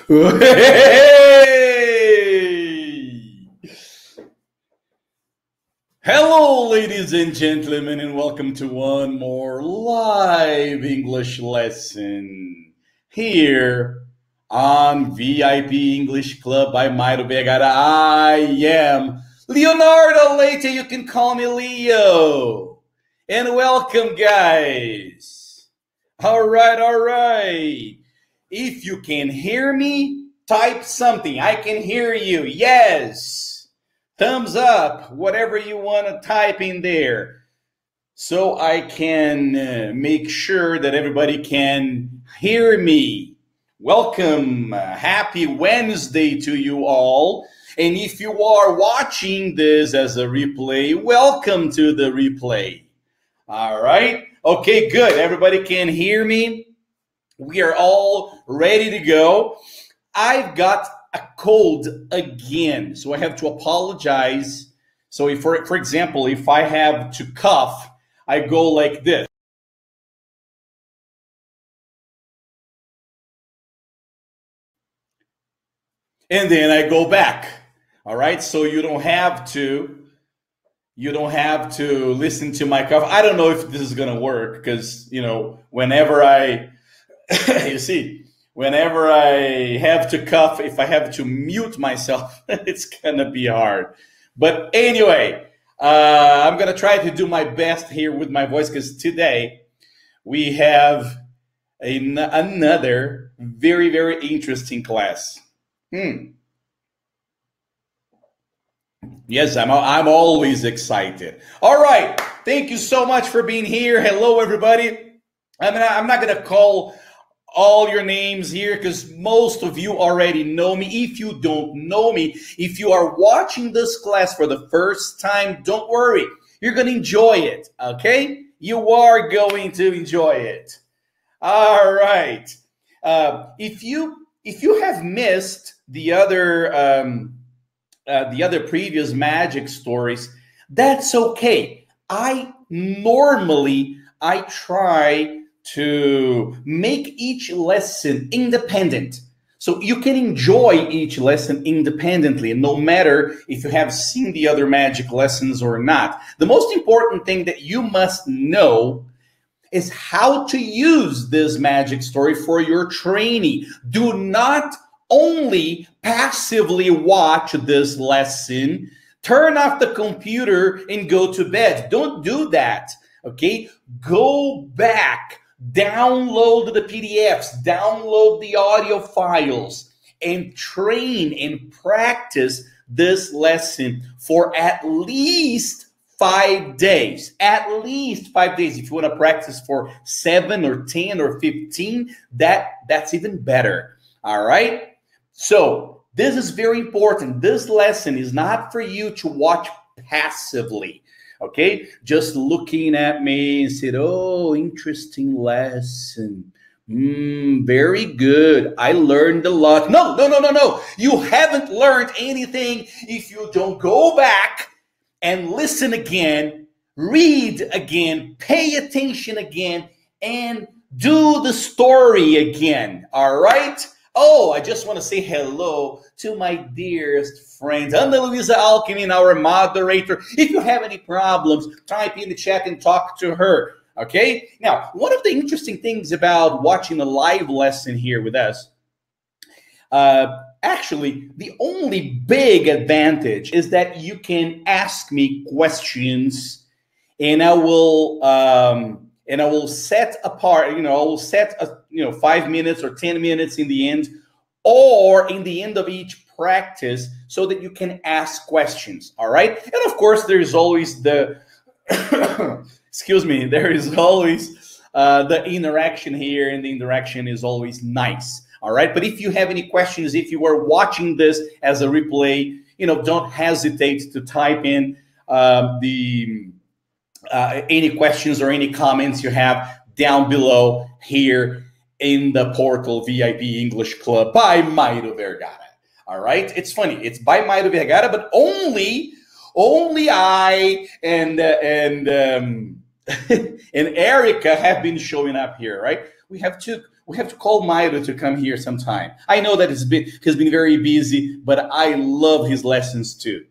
Hey! Hello, ladies and gentlemen, and welcome to one more live English lesson here on VIP English Club by Mairo Vergara. I am Leonardo Leite. You can call me Leo. And welcome, guys. All right. If you can hear me, type something. I can hear you. Yes. Thumbs up, whatever you want to type in there, so I can make sure that everybody can hear me. Welcome. Happy Wednesday to you all. And if you are watching this as a replay, welcome to the replay. All right. Okay, good. Everybody can hear me. We are all ready to go. I've got a cold again, so I have to apologize. So if, for example, if I have to cough, I go like this. And then I go back. All right, so you don't have to listen to my cough. I don't know if this is gonna work because whenever I you see, whenever I have to cough, if I have to mute myself, it's gonna be hard. But anyway, I'm gonna try to do my best here with my voice because today we have another very, very interesting class. Yes, I'm always excited. All right, thank you so much for being here. Hello, everybody. I'm not gonna call all your names here because most of you already know me. If you don't know me, if you are watching this class for the first time, don't worry. You're going to enjoy it, okay? You are going to enjoy it. All right. If you have missed the other previous magic stories, that's okay. I try to make each lesson independent. So you can enjoy each lesson independently, no matter if you have seen the other magic lessons or not. The most important thing that you must know is how to use this magic story for your training. Do not only passively watch this lesson, turn off the computer and go to bed. Don't do that, okay? Go back. Download the PDFs, download the audio files, and train and practice this lesson for at least 5 days. At least 5 days. If you want to practice for 7 or 10 or 15, that's even better. All right? So this is very important. This lesson is not for you to watch passively. Okay, just looking at me and said, oh, interesting lesson. Very good. I learned a lot. No. You haven't learned anything if you don't go back and listen again, read again, pay attention again, and do the story again. All right? Oh, I just want to say hello to my dearest friend, Ana Luisa Alckmin, our moderator. If you have any problems, type in the chat and talk to her, okay? Now, one of the interesting things about watching a live lesson here with us, actually, the only big advantage is that you can ask me questions and I will set apart, I will set 5 minutes or 10 minutes in the end, or in the end of each practice, so that you can ask questions. All right. And of course, there's always the, excuse me, there is always the interaction here, and the interaction is always nice. All right. But if you have any questions, if you are watching this as a replay, don't hesitate to type in any questions or any comments you have down below here in the portal VIP English Club by Mairo Vergara. All right, it's funny. It's by Mairo Vergara, but only I and and Erica have been showing up here, right? We have to call Mairo to come here sometime. I know that he's been very busy, but I love his lessons too.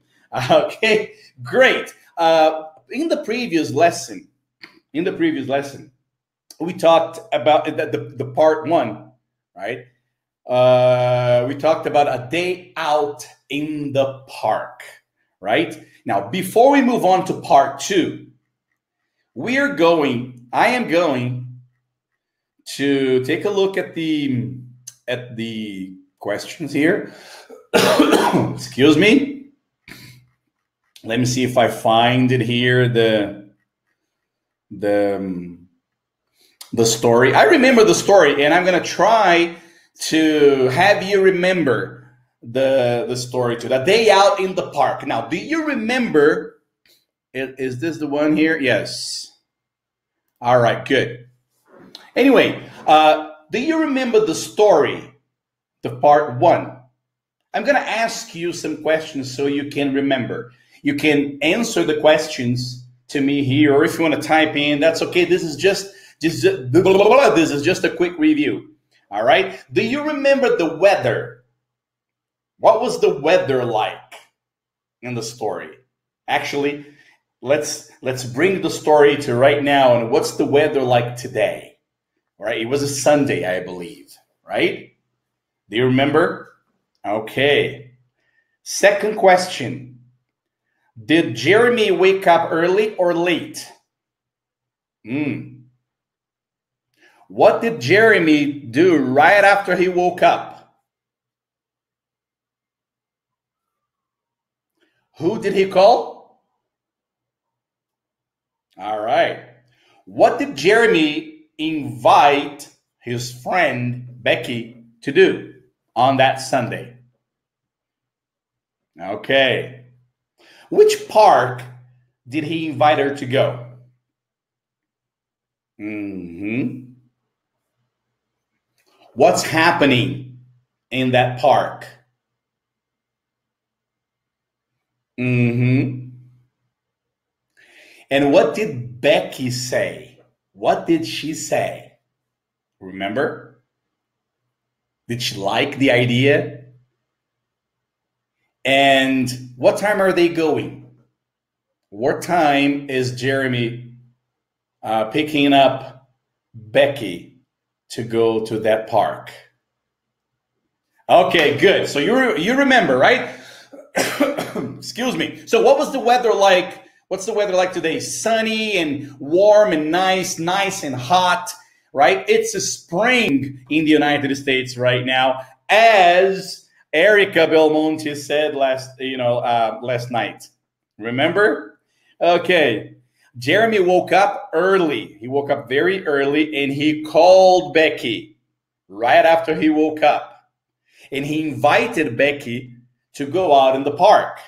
Okay, great. In the previous lesson, we talked about the part one, right? We talked about a day out in the park, right? Now, before we move on to part two, I am going to take a look at the questions here. Excuse me. Let me see if I find it here, the story. I remember the story, and I'm going to try to have you remember the story too. The day out in the park. Now, do you remember? Is this the one here? Yes. All right, good. Anyway, do you remember the story, the part one? I'm going to ask you some questions so you can remember. You can answer the questions to me here, or if you want to type in, that's okay. This is just a quick review. All right. Do you remember the weather? What was the weather like in the story? Actually, let's bring the story to right now. And what's the weather like today? All right. It was a Sunday, I believe. Right? Do you remember? Okay. Second question. Did Jeremy wake up early or late? What did Jeremy do right after he woke up? Who did he call? All right. What did Jeremy invite his friend Becky to do on that Sunday? Okay. Which park did he invite her to go? What's happening in that park? And what did Becky say? What did she say? Remember? Did she like the idea? And what time are they going? What time is Jeremy picking up Becky to go to that park? Okay, good. So you remember, right? Excuse me. So what was the weather like? What's the weather like today? Sunny and warm and nice and hot, right? It's a spring in the United States right now, as Erica Belmonte said last night. Remember? Okay. Jeremy woke up early. He woke up very early, and he called Becky right after he woke up. And he invited Becky to go out in the park.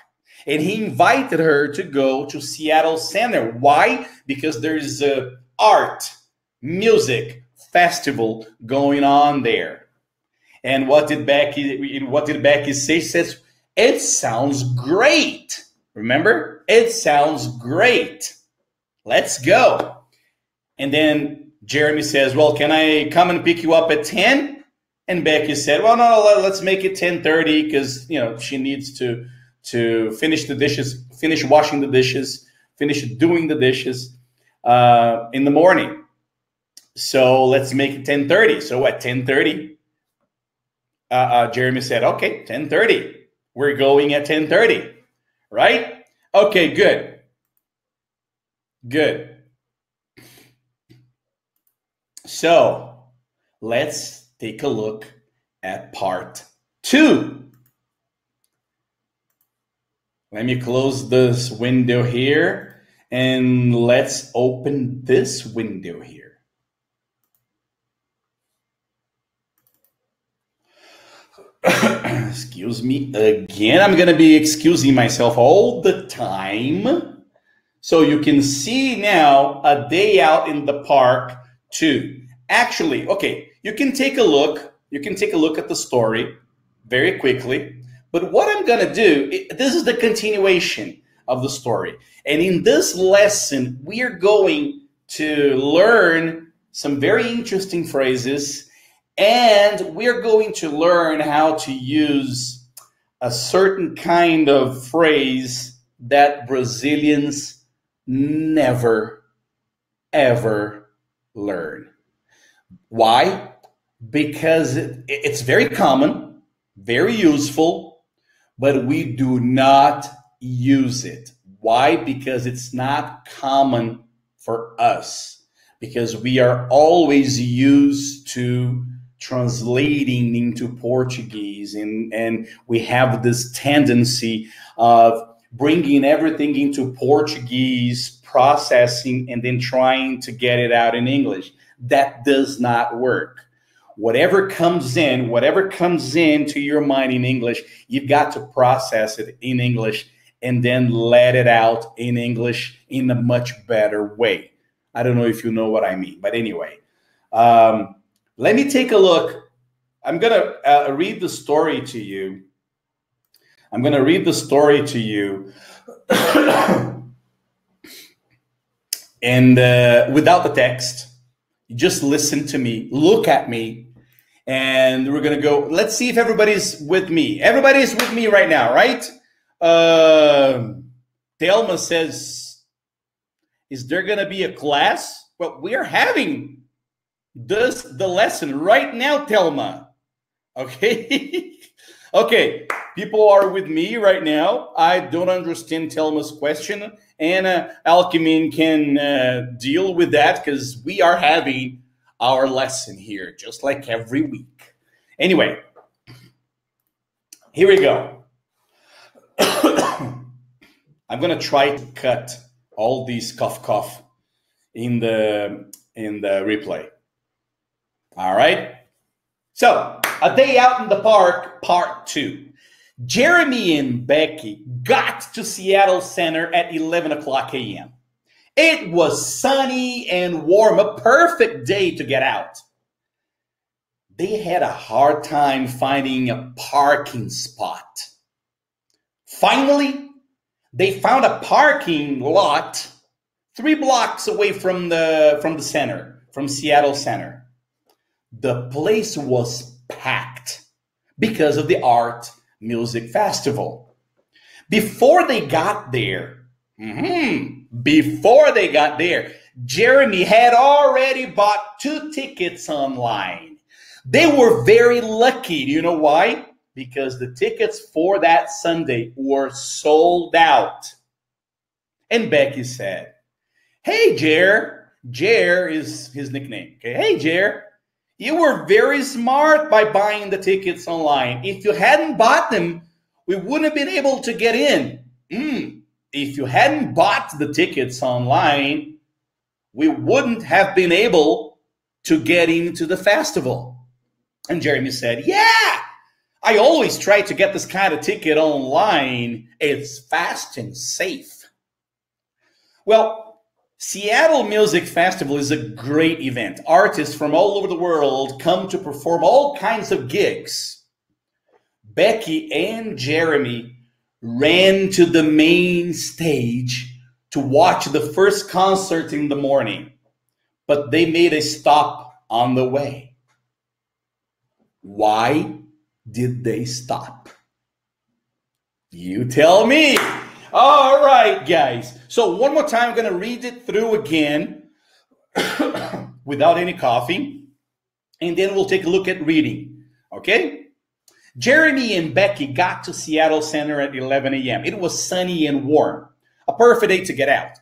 And he invited her to go to Seattle Center. Why? Because there's a art, music festival going on there. And what did Becky say? She says, "It sounds great." Remember? It sounds great. Let's go. And then Jeremy says, "Well, can I come and pick you up at 10?" And Becky said, "Well, no, let's make it 10:30 because, she needs to finish the dishes, finish washing the dishes, finish doing the dishes in the morning. So let's make it 10:30. So at 10:30, Jeremy said, "Okay, 10:30. We're going at 10:30, right? Okay, good. Good. So let's take a look at part two. Let me close this window here and let's open this window here. Excuse me again. I'm going to be excusing myself all the time. So you can see now a day out in the park too. Actually, okay, you can take a look. You can take a look at the story very quickly. But what I'm going to do, this is the continuation of the story. And in this lesson, we are going to learn some very interesting phrases, and we're going to learn how to use a certain kind of phrase that Brazilians never, ever learn. Why? Because it's very common, very useful, but we do not use it. Why? Because it's not common for us. Because we are always used to translating into Portuguese, and we have this tendency of bringing everything into Portuguese, processing, and then trying to get it out in English. That does not work. Whatever comes into your mind in English, you've got to process it in English and then let it out in English in a much better way. I don't know if you know what I mean, but anyway, let me take a look. I'm going to read the story to you. I'm going to read the story to you and without the text. You just listen to me, look at me, and we're going to go. Let's see if everybody's with me. Everybody's with me right now, right? Thelma says, is there going to be a class? Well, we're having the lesson right now, Thelma. Okay? Okay, people are with me right now. I don't understand Thelma's question, and Alckmin can deal with that because we are having our lesson here, just like every week. Anyway, here we go. I'm going to try to cut all these cough in the replay. All right? So, a day out in the park, part 2. Jeremy and Becky got to Seattle Center at 11 o'clock a.m. It was sunny and warm, a perfect day to get out. They had a hard time finding a parking spot. Finally, they found a parking lot 3 blocks away from the center, from Seattle Center. The place was packed because of the art music festival. Before they got there, Jeremy had already bought 2 tickets online. They were very lucky. Do you know why? Because the tickets for that Sunday were sold out. And Becky said, hey, Jer. Jer is his nickname. Okay, hey, Jer. You were very smart by buying the tickets online. If you hadn't bought them, we wouldn't have been able to get in. If you hadn't bought the tickets online, we wouldn't have been able to get into the festival. And Jeremy said, yeah, I always try to get this kind of ticket online. It's fast and safe. Well, Seattle Music Festival is a great event. Artists from all over the world come to perform all kinds of gigs. Becky and Jeremy ran to the main stage to watch the first concert in the morning, but they made a stop on the way. Why did they stop? You tell me. All right, guys. So one more time, I'm going to read it through again without any coffee, and then we'll take a look at reading, okay? Jeremy and Becky got to Seattle Center at 11 a.m. It was sunny and warm, a perfect day to get out.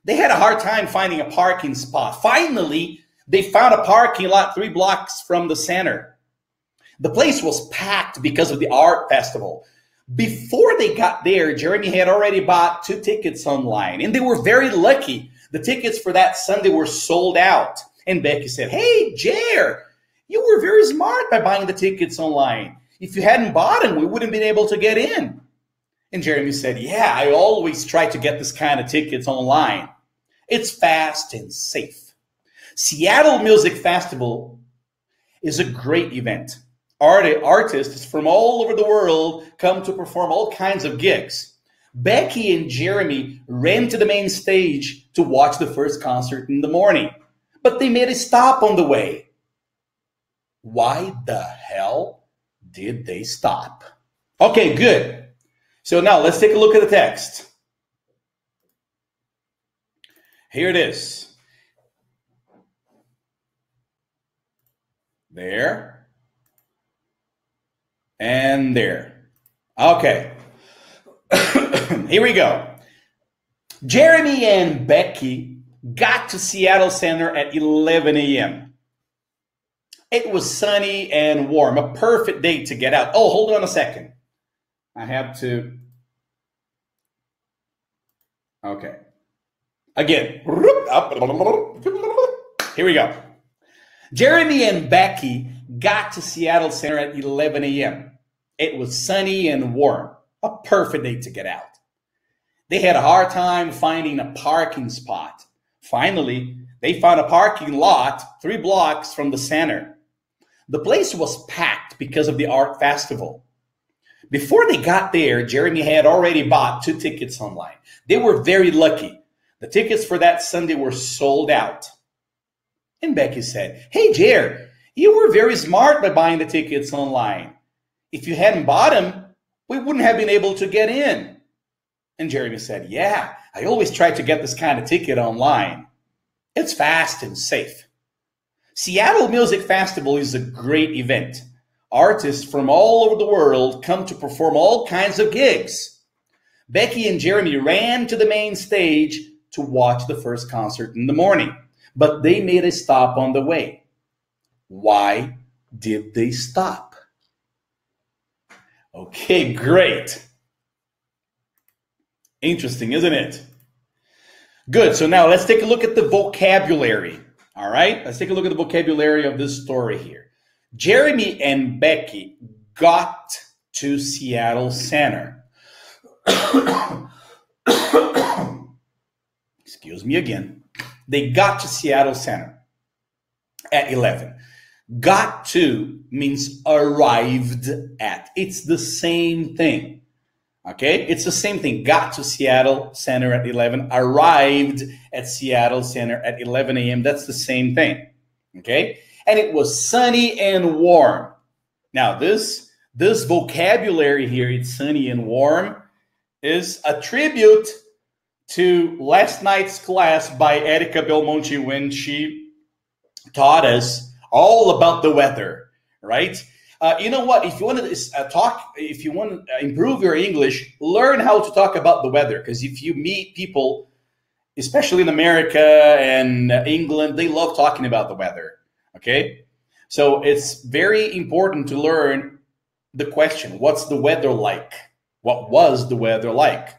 They had a hard time finding a parking spot. Finally, they found a parking lot 3 blocks from the center. The place was packed because of the art festival. Before they got there, Jeremy had already bought 2 tickets online, and they were very lucky. The tickets for that Sunday were sold out. And Becky said, hey, Jer, you were very smart by buying the tickets online. If you hadn't bought them, we wouldn't have been able to get in. And Jeremy said, yeah, I always try to get this kind of tickets online. It's fast and safe. Seattle Music Festival is a great event. Artists from all over the world come to perform all kinds of gigs. Becky and Jeremy ran to the main stage to watch the first concert in the morning, but they made a stop on the way. Why the hell did they stop? Okay, good. So now let's take a look at the text. Here it is. There. And there. Okay. Here we go. Jeremy and Becky got to Seattle Center at 11 a.m. It was sunny and warm, a perfect day to get out. Oh, hold on a second. I have to... Okay. Again. Here we go. Jeremy and Becky got to Seattle Center at 11 a.m. It was sunny and warm, a perfect day to get out. They had a hard time finding a parking spot. Finally, they found a parking lot 3 blocks from the center. The place was packed because of the art festival. Before they got there, Jeremy had already bought 2 tickets online. They were very lucky. The tickets for that Sunday were sold out. And Becky said, "Hey, Jer, you were very smart by buying the tickets online. If you hadn't bought them, we wouldn't have been able to get in." And Jeremy said, "Yeah, I always try to get this kind of ticket online. It's fast and safe." Seattle Music Festival is a great event. Artists from all over the world come to perform all kinds of gigs. Becky and Jeremy ran to the main stage to watch the first concert in the morning, but they made a stop on the way. Why did they stop? Okay, great. Interesting, isn't it? Good. So now let's take a look at the vocabulary. All right, let's take a look at the vocabulary of this story here. Jeremy and Becky got to Seattle Center. Excuse me again. They got to Seattle Center at 11. Got to means arrived at. It's the same thing. Okay? It's the same thing. Got to Seattle Center at 11. Arrived at Seattle Center at 11 a.m. That's the same thing. Okay? And it was sunny and warm. Now, this vocabulary here, it's sunny and warm, is a tribute to last night's class by Erica Belmonte when she taught us all about the weather, right? You know what? If you want to if you want to improve your English, learn how to talk about the weather. Because if you meet people, especially in America and England, they love talking about the weather. Okay, so it's very important to learn the question: what's the weather like? What was the weather like?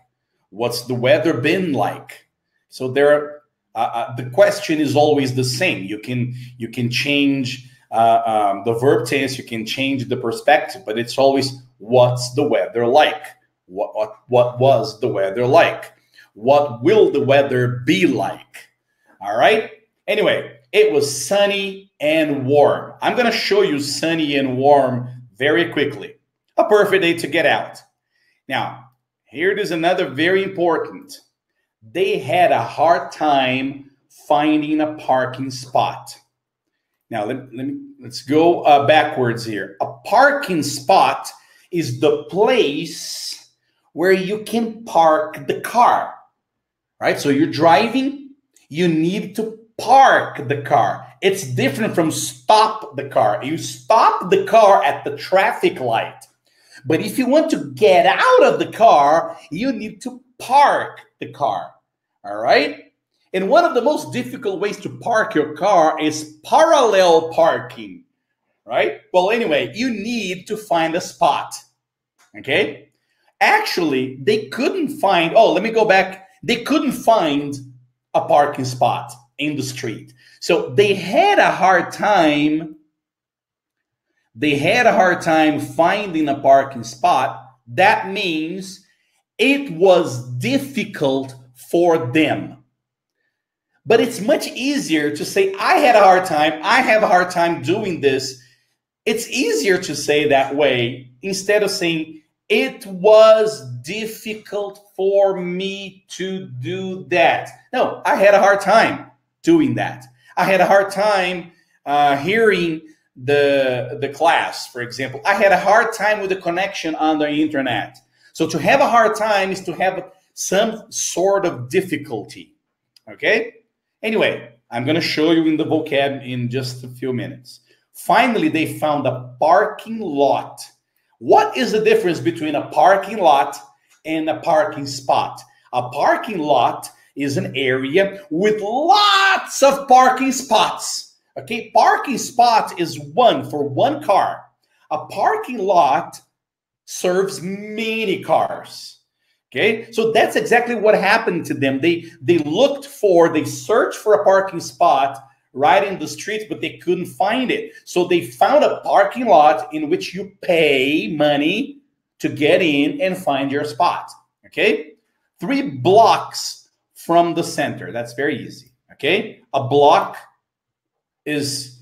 What's the weather been like? So there, the question is always the same. You can change the verb tense, you can change the perspective, but it's always what's the weather like? What was the weather like? What will the weather be like? All right. Anyway, it was sunny and warm. I'm going to show you sunny and warm very quickly. A perfect day to get out. Now, here it is another very important. They had a hard time finding a parking spot. Now, let's go backwards here. A parking spot is the place where you can park the car, right? So you're driving, you need to park the car. It's different from stop the car. You stop the car at the traffic light. But if you want to get out of the car, you need to park the car. All right? And one of the most difficult ways to park your car is parallel parking. Right? Well, anyway, you need to find a spot. Okay? Actually, they couldn't find, let me go back. They couldn't find a parking spot in the street. So they had a hard time. They had a hard time finding a parking spot. That means it was difficult for them. But it's much easier to say, I had a hard time. I have a hard time doing this. It's easier to say that way instead of saying, it was difficult for me to do that. No, I had a hard time doing that. I had a hard time hearing the class, for example. I had a hard time with the connection on the internet. So to have a hard time is to have some sort of difficulty, okay? Anyway, I'm going to show you in the vocab in just a few minutes. Finally, they found a parking lot. What is the difference between a parking lot and a parking spot? A parking lot is an area with lots of parking spots. Okay, parking spot is one for one car. A parking lot serves many cars. Okay, so that's exactly what happened to them. They searched for a parking spot right in the street, but they couldn't find it. So they found a parking lot in which you pay money to get in and find your spot. Okay, 3 blocks from the center. That's very easy. Okay, a block is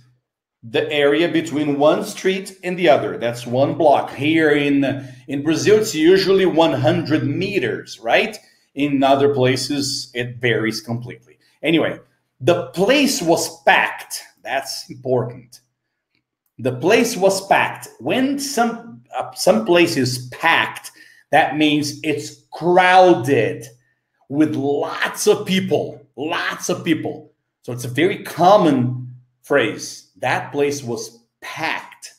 the area between one street and the other. That's 1 block. Here in Brazil, it's usually 100 meters, right? In other places, it varies completely. Anyway, the place was packed. That's important. The place was packed. When some place is packed, that means it's crowded with lots of people. Lots of people. So it's a very common phrase. That place was packed.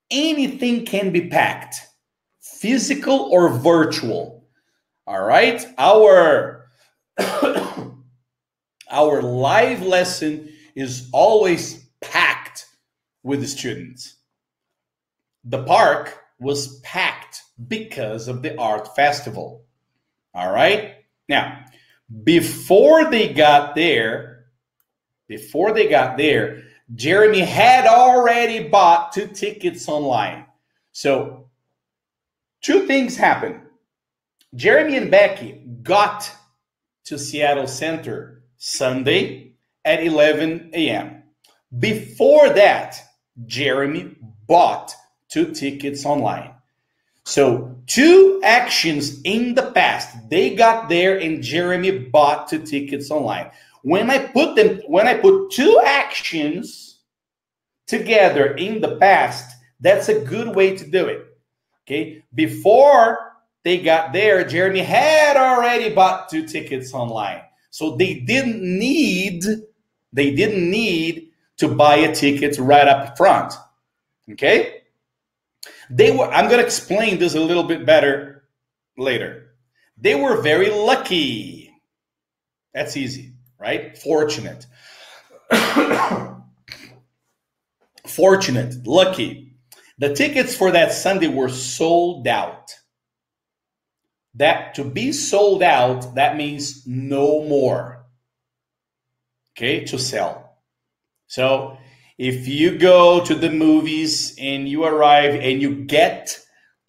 Anything can be packed, physical or virtual. All right? Our live lesson is always packed with the students. The park was packed because of the art festival. All right? Now, before they got there, Jeremy had already bought 2 tickets online. So 2 things happened. Jeremy and Becky got to Seattle Center Sunday at 11 a.m. Before that, Jeremy bought 2 tickets online. So 2 actions in the past. They got there and Jeremy bought 2 tickets online. When I put 2 actions together in the past, that's a good way to do it. Okay? Before they got there, Jeremy had already bought 2 tickets online. So they didn't need to buy a ticket right up front. Okay? I'm going to explain this a little bit better later. They were very lucky. That's easy. Right? Fortunate. Fortunate, lucky. The tickets for that Sunday were sold out. That to be sold out, that means no more. Okay, to sell. So if you go to the movies and you arrive and you get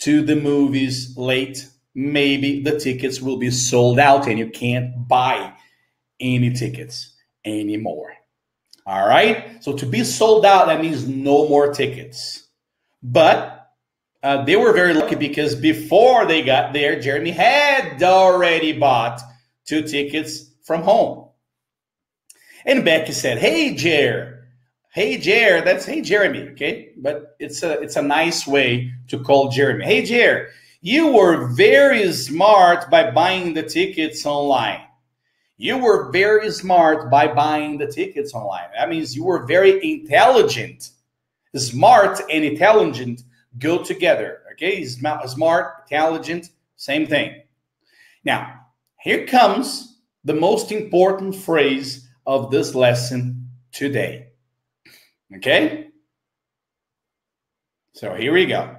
to the movies late, maybe the tickets will be sold out and you can't buy any tickets anymore. All right? So to be sold out, that means no more tickets. But they were very lucky because before they got there, Jeremy had already bought 2 tickets from home. And Becky said, "Hey, Jer." Hey, Jer. That's hey, Jeremy, okay? But it's a nice way to call Jeremy. Hey, Jer, you were very smart by buying the tickets online. You were very smart by buying the tickets online. That means you were very intelligent. Smart and intelligent go together. Okay? Smart, intelligent, same thing. Now, here comes the most important phrase of this lesson today. Okay? So here we go.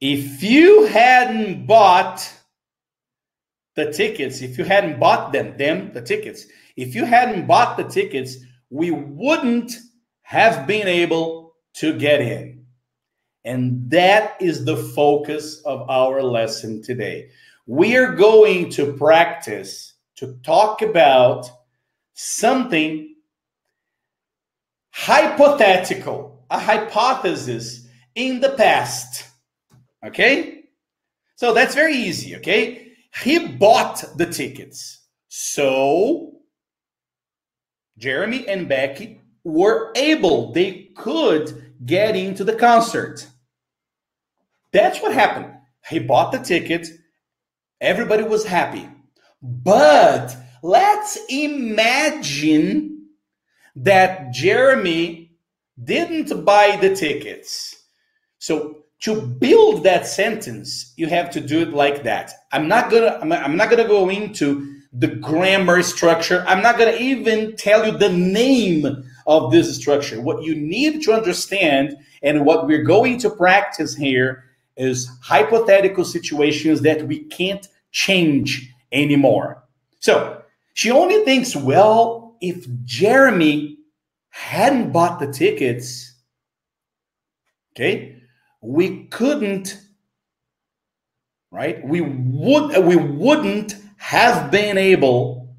If you hadn't bought the tickets, if you hadn't bought the tickets, if you hadn't bought the tickets, we wouldn't have been able to get in. And that is the focus of our lesson today. We are going to practice to talk about something hypothetical, a hypothesis in the past. Okay? So that's very easy, okay? He bought the tickets. So Jeremy and Becky were able, they could get into the concert. That's what happened. He bought the ticket. Everybody was happy. But let's imagine that Jeremy didn't buy the tickets. So to build that sentence, you have to do it like that. I'm not gonna go into the grammar structure. I'm not gonna even tell you the name of this structure. What you need to understand and what we're going to practice here is hypothetical situations that we can't change anymore. So she only thinks, well, if Jeremy hadn't bought the tickets, okay, we couldn't, right? We wouldn't have been able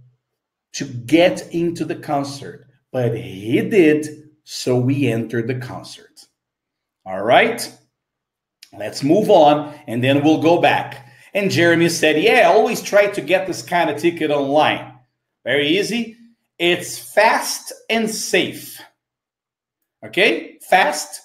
to get into the concert, but he did, so we entered the concert. All right, let's move on, and then we'll go back. And Jeremy said, yeah, I always try to get this kind of ticket online. Very easy. It's fast and safe. Okay, fast,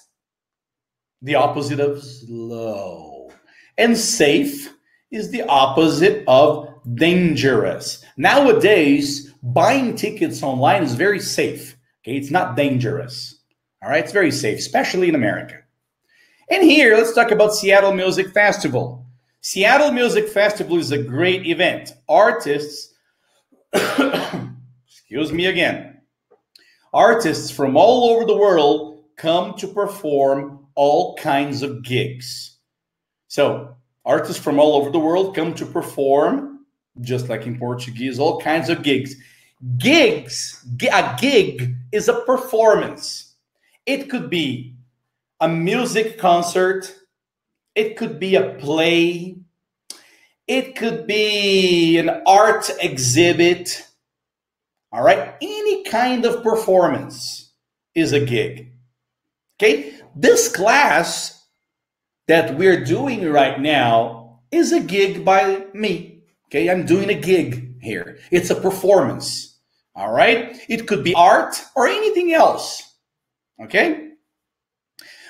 the opposite of slow. And safe is the opposite of dangerous. Nowadays, buying tickets online is very safe. Okay, it's not dangerous. All right, it's very safe, especially in America. And here, let's talk about Seattle Music Festival. Seattle Music Festival is a great event. Artists, excuse me again, artists from all over the world come to perform all kinds of gigs. So artists from all over the world come to perform, just like in Portuguese, all kinds of gigs. A gig is a performance. It could be a music concert. It could be a play. It could be an art exhibit. All right? Any kind of performance is a gig. Okay? This class that we're doing right now is a gig by me. Okay? I'm doing a gig here. It's a performance. All right? It could be art or anything else. Okay?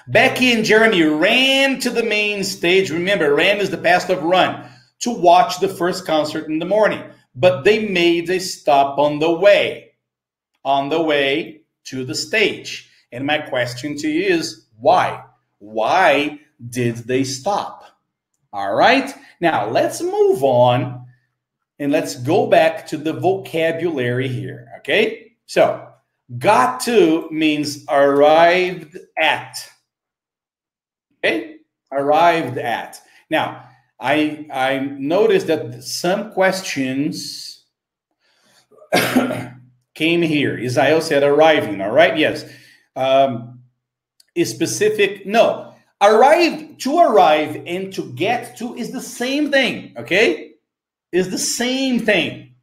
Becky and Jeremy ran to the main stage. Remember, ran is the past of run, to watch the first concert in the morning. But they made a stop on the way to the stage. And my question to you is, why? Why did they stop? All right. Now, let's move on and let's go back to the vocabulary here. Okay. So, got to means arrived at. Okay, arrived at. Now, I noticed that some questions came here. Israel said arriving, all right? Yes. Is specific, no. Arrive, to arrive and to get to is the same thing, okay? Is the same thing.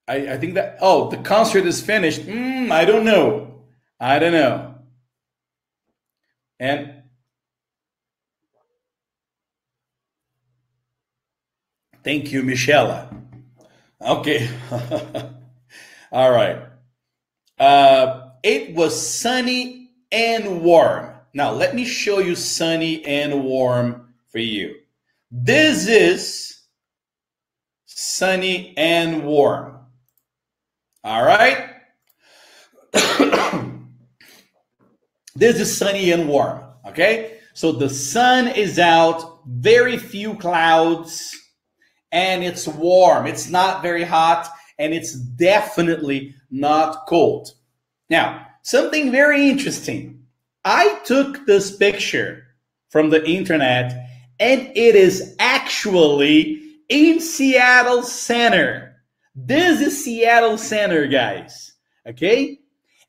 I think that, oh, the concert is finished. I don't know. I don't know. And thank you, Michelle. Okay. All right. It was sunny and warm. Now, let me show you sunny and warm for you. This is sunny and warm. All right. This is sunny and warm. Okay. So the sun is out, very few clouds, and it's warm. It's not very hot, and it's definitely not cold. Now, something very interesting. I took this picture from the internet, and it is actually in Seattle Center. This is Seattle Center, guys. Okay?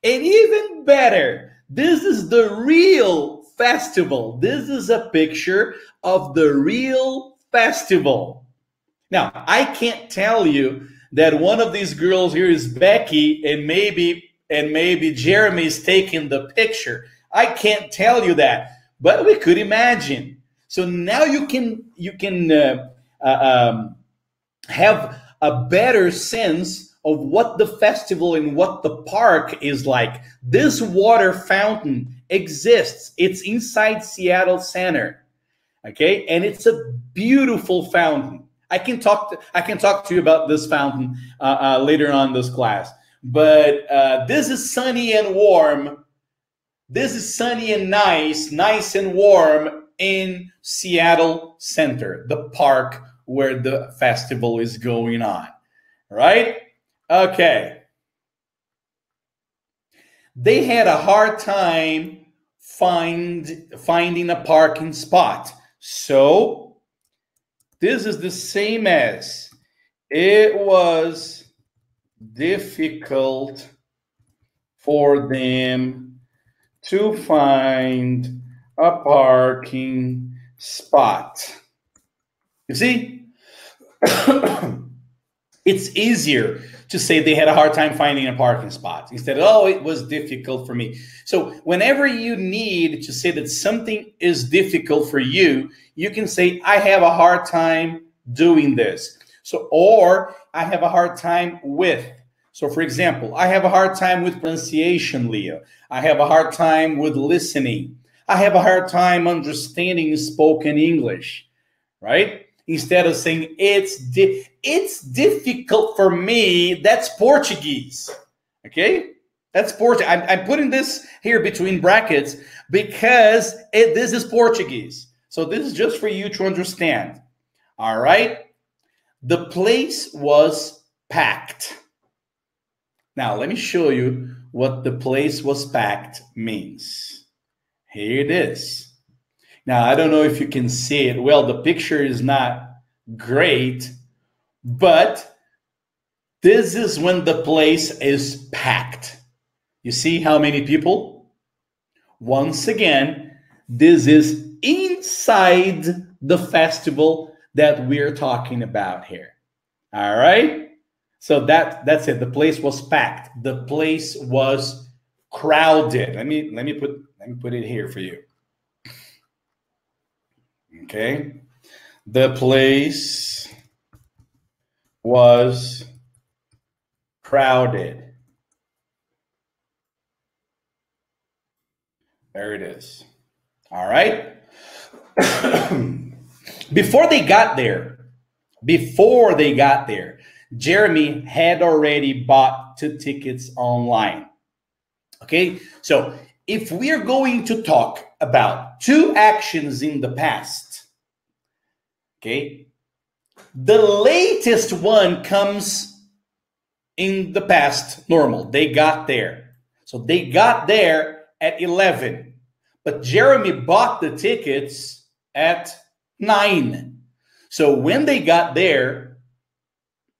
And even better, this is the real festival. This is a picture of the real festival. Now, I can't tell you that one of these girls here is Becky, and maybe Jeremy is taking the picture. I can't tell you that, but we could imagine. So now you can have a better sense of what the festival and what the park is like. This water fountain exists. It's inside Seattle Center, okay, and it's a beautiful fountain. I can talk to you about this fountain later on in this class. But this is sunny and warm. This is sunny and nice and warm in Seattle Center, the park where the festival is going on, right? Okay. They had a hard time finding a parking spot. So this is the same as it was difficult for them to find a parking spot. You see? It's easier to say they had a hard time finding a parking spot instead of, oh, it was difficult for me. So whenever you need to say that something is difficult for you, you can say, I have a hard time doing this. So, or I have a hard time with. So for example, I have a hard time with pronunciation, Leo. I have a hard time with listening. I have a hard time understanding spoken English, right? Instead of saying it's difficult for me, that's Portuguese, okay? That's Portuguese. I'm putting this here between brackets because this is Portuguese. So this is just for you to understand, all right? The place was packed. Now, let me show you what the place was packed means. Here it is. Now, I don't know if you can see it. Well, the picture is not great, but this is when the place is packed. You see how many people? Once again, this is inside the festival that we're talking about here. All right? So that's it. The place was packed. The place was crowded. Let me put it here for you. Okay, the place was crowded. There it is. All right. Before they got there, Jeremy had already bought 2 tickets online. Okay, so if we're going to talk about 2 actions in the past, okay, the latest one comes in the past normal. They got there. So they got there at 11. But Jeremy bought the tickets at 9. So when they got there,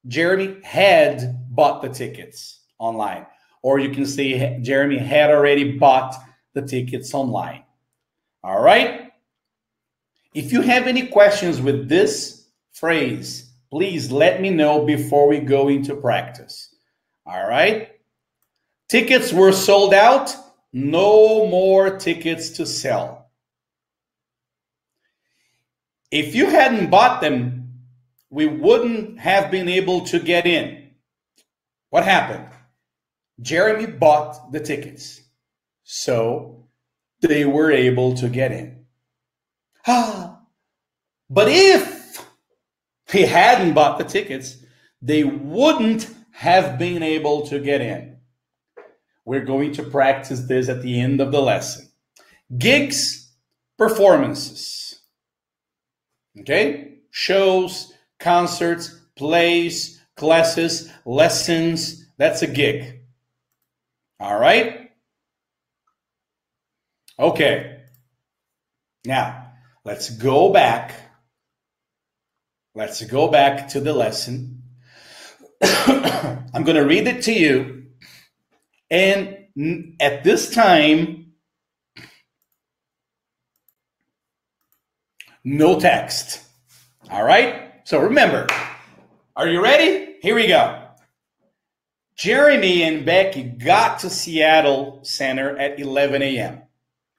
Jeremy had bought the tickets online. Or you can say Jeremy had already bought the tickets online. All right? If you have any questions with this phrase, please let me know before we go into practice. All right? Tickets were sold out. No more tickets to sell. If you hadn't bought them, we wouldn't have been able to get in. What happened? Jeremy bought the tickets, so they were able to get in. But if he hadn't bought the tickets, they wouldn't have been able to get in. We're going to practice this at the end of the lesson. Gigs, performances. Okay? Shows, concerts, plays, classes, lessons. That's a gig. All right? Okay. Now, let's go back. Let's go back to the lesson. I'm going to read it to you. And at this time, no text. All right? So remember, are you ready? Here we go. Jeremy and Becky got to Seattle Center at 11 a.m.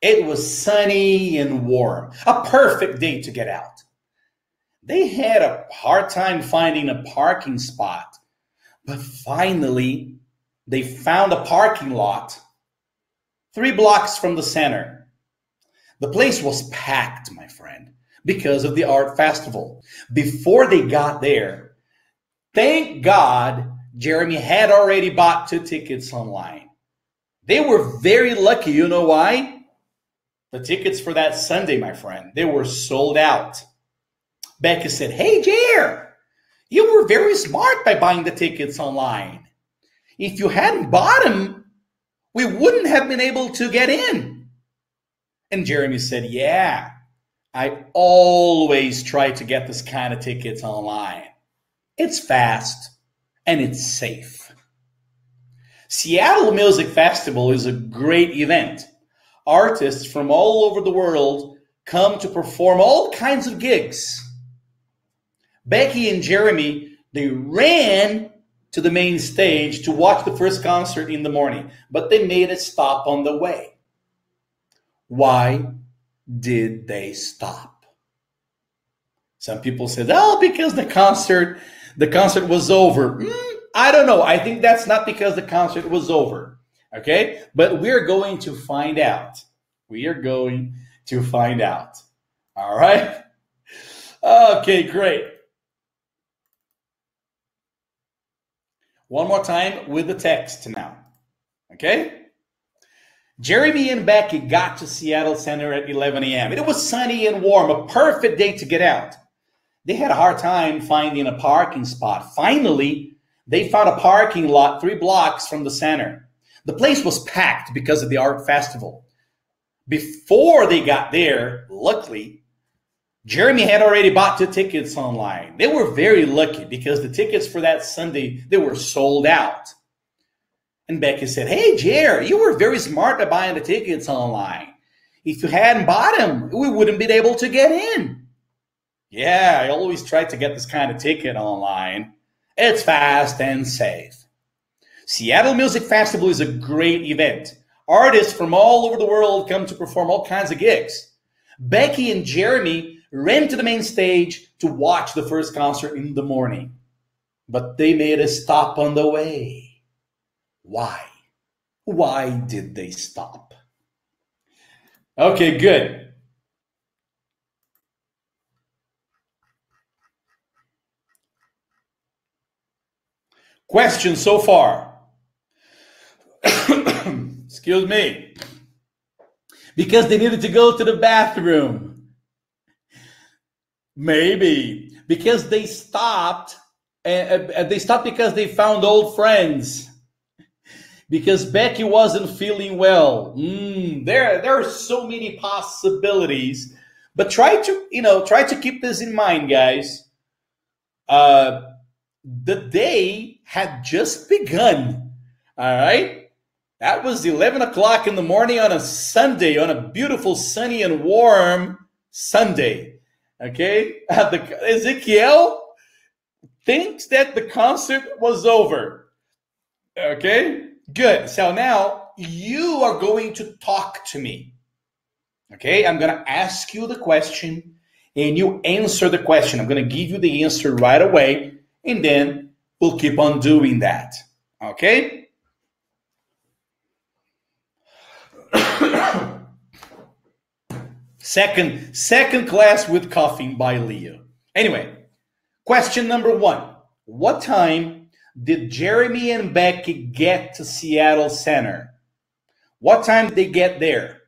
It was sunny and warm, a perfect day to get out. They had a hard time finding a parking spot, but finally they found a parking lot 3 blocks from the center. The place was packed, my friend, because of the art festival. Before they got there, thank God Jeremy had already bought 2 tickets online. They were very lucky. You know why? The tickets for that Sunday, my friend, they were sold out. Becky said, "Hey, Jer, you were very smart by buying the tickets online. If you hadn't bought them, we wouldn't have been able to get in." And Jeremy said, "Yeah, I always try to get this kind of tickets online. It's fast and it's safe." Seattle Music Festival is a great event. Artists from all over the world come to perform all kinds of gigs. Becky and Jeremy, they ran to the main stage to watch the first concert in the morning, but they made a stop on the way. Why did they stop? Some people said, "Oh, because the concert was over." I don't know. I think that's not because the concert was over. Okay? But we're going to find out. We are going to find out. All right? Okay, great. One more time with the text now. Okay? Jeremy and Becky got to Seattle Center at 11 a.m. It was sunny and warm, a perfect day to get out. They had a hard time finding a parking spot. Finally, they found a parking lot 3 blocks from the center. The place was packed because of the art festival. Before they got there, luckily, Jeremy had already bought 2 tickets online. They were very lucky because the tickets for that Sunday, they were sold out. And Becky said, "Hey, Jer, you were very smart by buying the tickets online. If you hadn't bought them, we wouldn't been able to get in." "Yeah, I always try to get this kind of ticket online. It's fast and safe." Seattle Music Festival is a great event. Artists from all over the world come to perform all kinds of gigs. Becky and Jeremy ran to the main stage to watch the first concert in the morning, but they made a stop on the way. Why? Why did they stop? Okay, good. Questions so far? Excuse me. Because they needed to go to the bathroom. Maybe. Because they stopped. They stopped because they found old friends. Because Becky wasn't feeling well. There are so many possibilities. But try to keep this in mind, guys. The day had just begun. All right? That was 11 o'clock in the morning on a Sunday, on a beautiful, sunny, and warm Sunday. Okay? Ezekiel thinks that the concert was over. Okay? Good. So now you are going to talk to me. Okay? I'm going to ask you the question, and you answer the question. I'm going to give you the answer right away, and then we'll keep on doing that. Okay? Second class with coughing by Leo. Anyway, question number 1. What time did Jeremy and Becky get to Seattle Center? What time did they get there?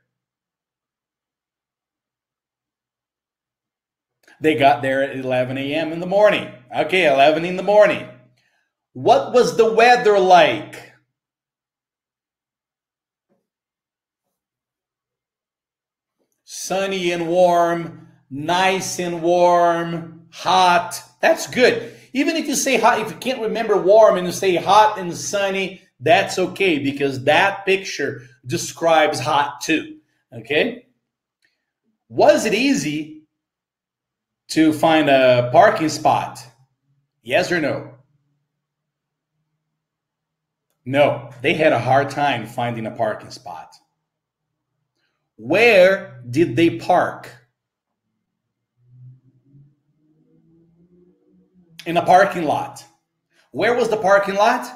They got there at 11 a.m. in the morning. Okay, 11 in the morning. What was the weather like? Sunny and warm, nice and warm, hot. That's good. Even if you say hot, if you can't remember warm and you say hot and sunny, that's okay because that picture describes hot too. Okay? Was it easy to find a parking spot? Yes or no? No, they had a hard time finding a parking spot. Where did they park? In a parking lot. Where was the parking lot?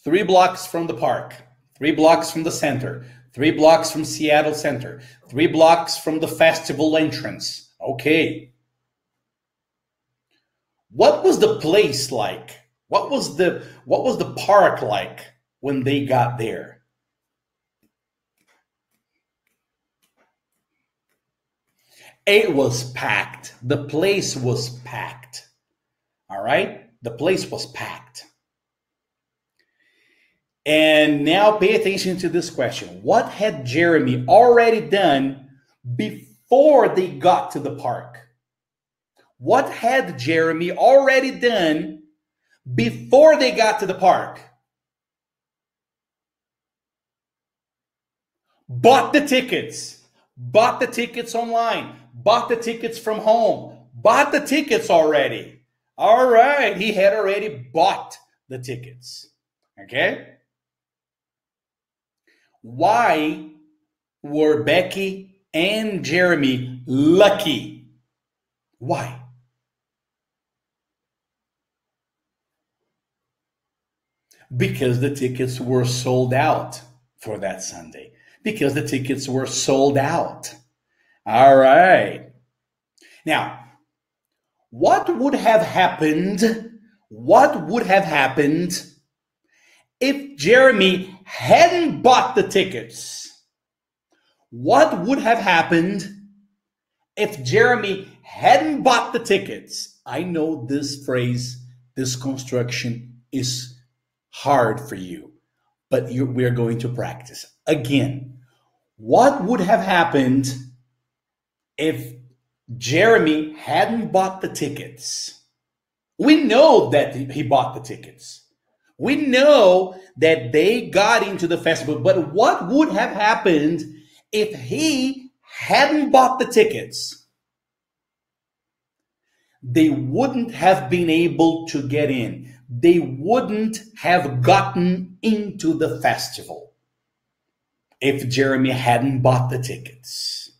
3 blocks from the park, 3 blocks from the center, 3 blocks from Seattle Center, 3 blocks from the festival entrance. Okay. What was the place like? What was the park like when they got there? It was packed. The place was packed. All right? The place was packed. And now pay attention to this question. What had Jeremy already done before they got to the park? What had Jeremy already done before they got to the park? Bought the tickets. Bought the tickets online. Bought the tickets from home. Bought the tickets already. All right. He had already bought the tickets. Okay? Why were Becky and Jeremy lucky? Why? Because the tickets were sold out for that Sunday. Because the tickets were sold out. All right. Now, what would have happened? What would have happened if Jeremy hadn't bought the tickets? What would have happened if Jeremy hadn't bought the tickets? I know this phrase, this construction is hard for you, but we're going to practice. Again, what would have happened if Jeremy hadn't bought the tickets? We know that he bought the tickets. We know that they got into the festival, but what would have happened if he hadn't bought the tickets? They wouldn't have been able to get in. They wouldn't have gotten into the festival if Jeremy hadn't bought the tickets.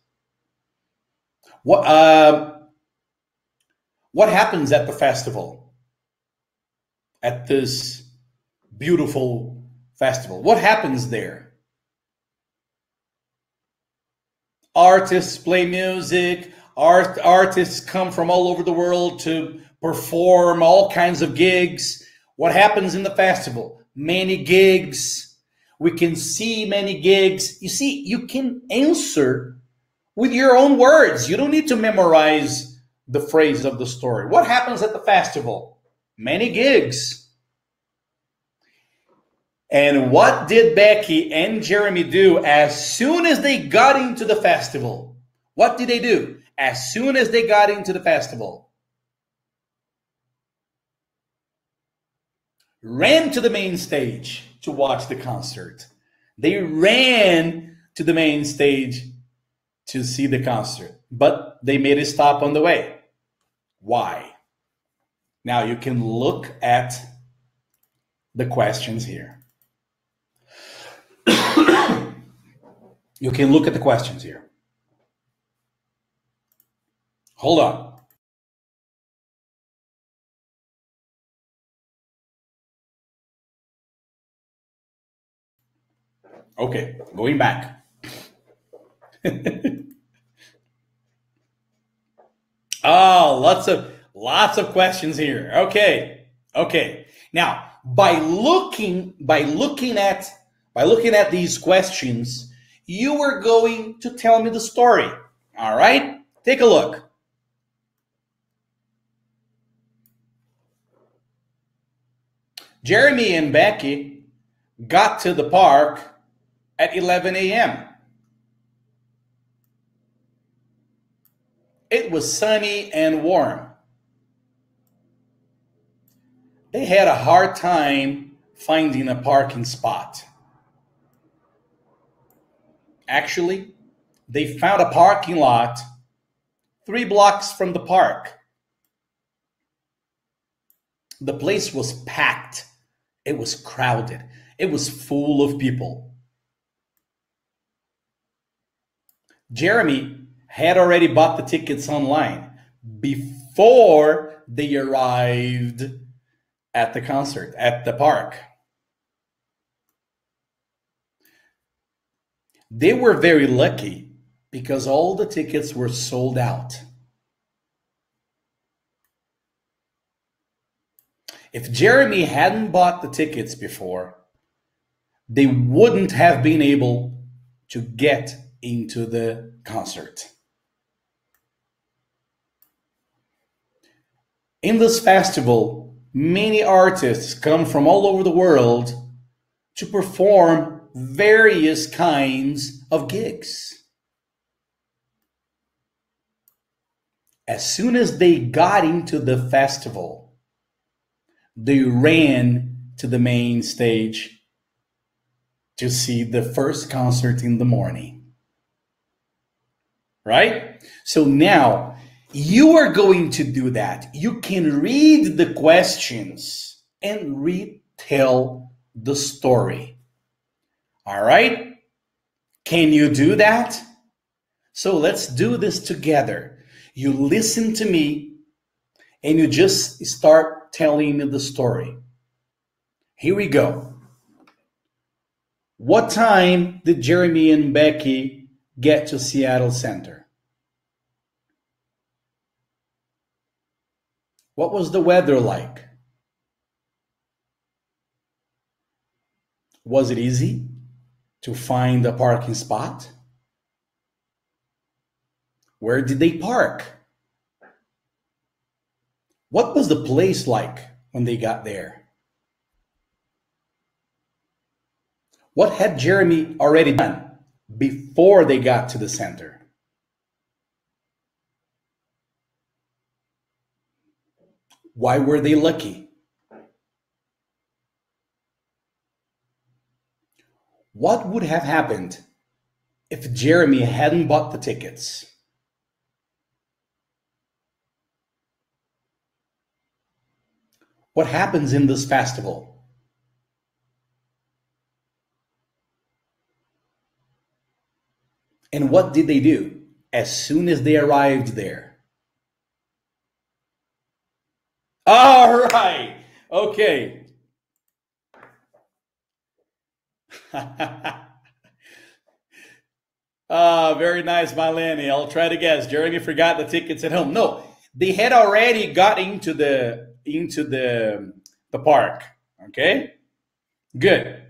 What happens at the festival? At this beautiful festival. What happens there? Artists play music. Artists come from all over the world to perform all kinds of gigs. What happens in the festival? Many gigs. We can see many gigs. You see, you can answer with your own words. You don't need to memorize the phrase of the story. What happens at the festival? Many gigs. And what did Becky and Jeremy do as soon as they got into the festival? What did they do as soon as they got into the festival? Ran to the main stage to watch the concert. They ran to the main stage to see the concert, but they made a stop on the way. Why? Now you can look at the questions here. You can look at the questions here. Hold on. Okay, going back. Oh, lots of questions here. Okay. Now, by looking at these questions, you are going to tell me the story. All right? Take a look. Jeremy and Becky got to the park at 11 a.m. It was sunny and warm. They had a hard time finding a parking spot. Actually, they found a parking lot 3 blocks from the park. The place was packed. It was crowded. It was full of people. Jeremy had already bought the tickets online before they arrived at the concert, at the park. They were very lucky because all the tickets were sold out. If Jeremy hadn't bought the tickets before, they wouldn't have been able to get into the concert. In this festival, many artists come from all over the world to perform various kinds of gigs. As soon as they got into the festival, they ran to the main stage to see the first concert in the morning. Right? So now you are going to do that. You can read the questions and retell the story. All right? Can you do that? So let's do this together. You listen to me and you just start telling me the story. Here we go. What time did Jeremy and Becky get to Seattle Center? What was the weather like? Was it easy to find a parking spot? Where did they park? What was the place like when they got there? What had Jeremy already done before they got to the center? Why were they lucky? What would have happened if Jeremy hadn't bought the tickets? What happens in this festival? And what did they do as soon as they arrived there? All right. Okay. Very nice, Marlene. I'll try to guess. Jeremy forgot the tickets at home. No, they had already got into the park. Okay? Good.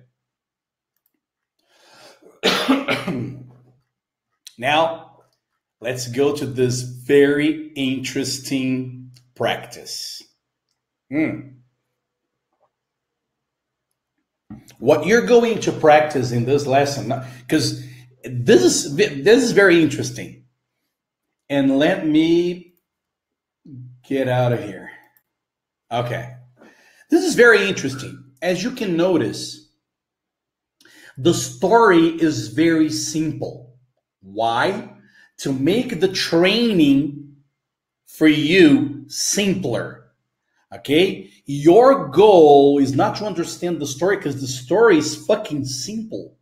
Now, let's go to this very interesting practice. What you're going to practice in this lesson, because this is very interesting. And let me get out of here. Okay. This is very interesting. As you can notice, the story is very simple. Why? To make the training for you simpler. Okay? Your goal is not to understand the story because the story is fucking simple.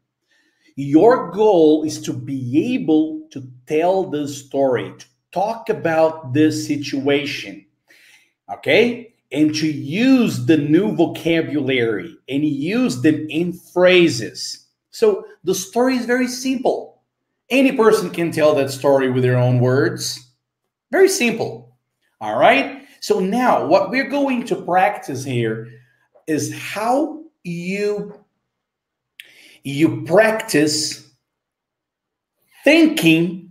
Your goal is to be able to tell the story, to talk about this situation. Okay? And to use the new vocabulary and use them in phrases. So the story is very simple. Any person can tell that story with their own words. Very simple. All right? So now what we're going to practice here is how you practice thinking,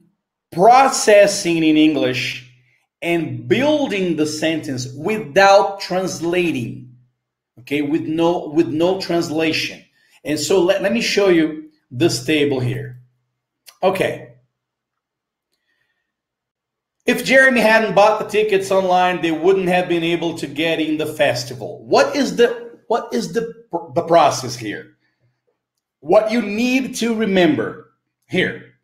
processing in English, and building the sentence without translating. Okay? With no translation. And so let me show you this table here. Okay. If Jeremy hadn't bought the tickets online, they wouldn't have been able to get in the festival. What is the process here? What you need to remember here.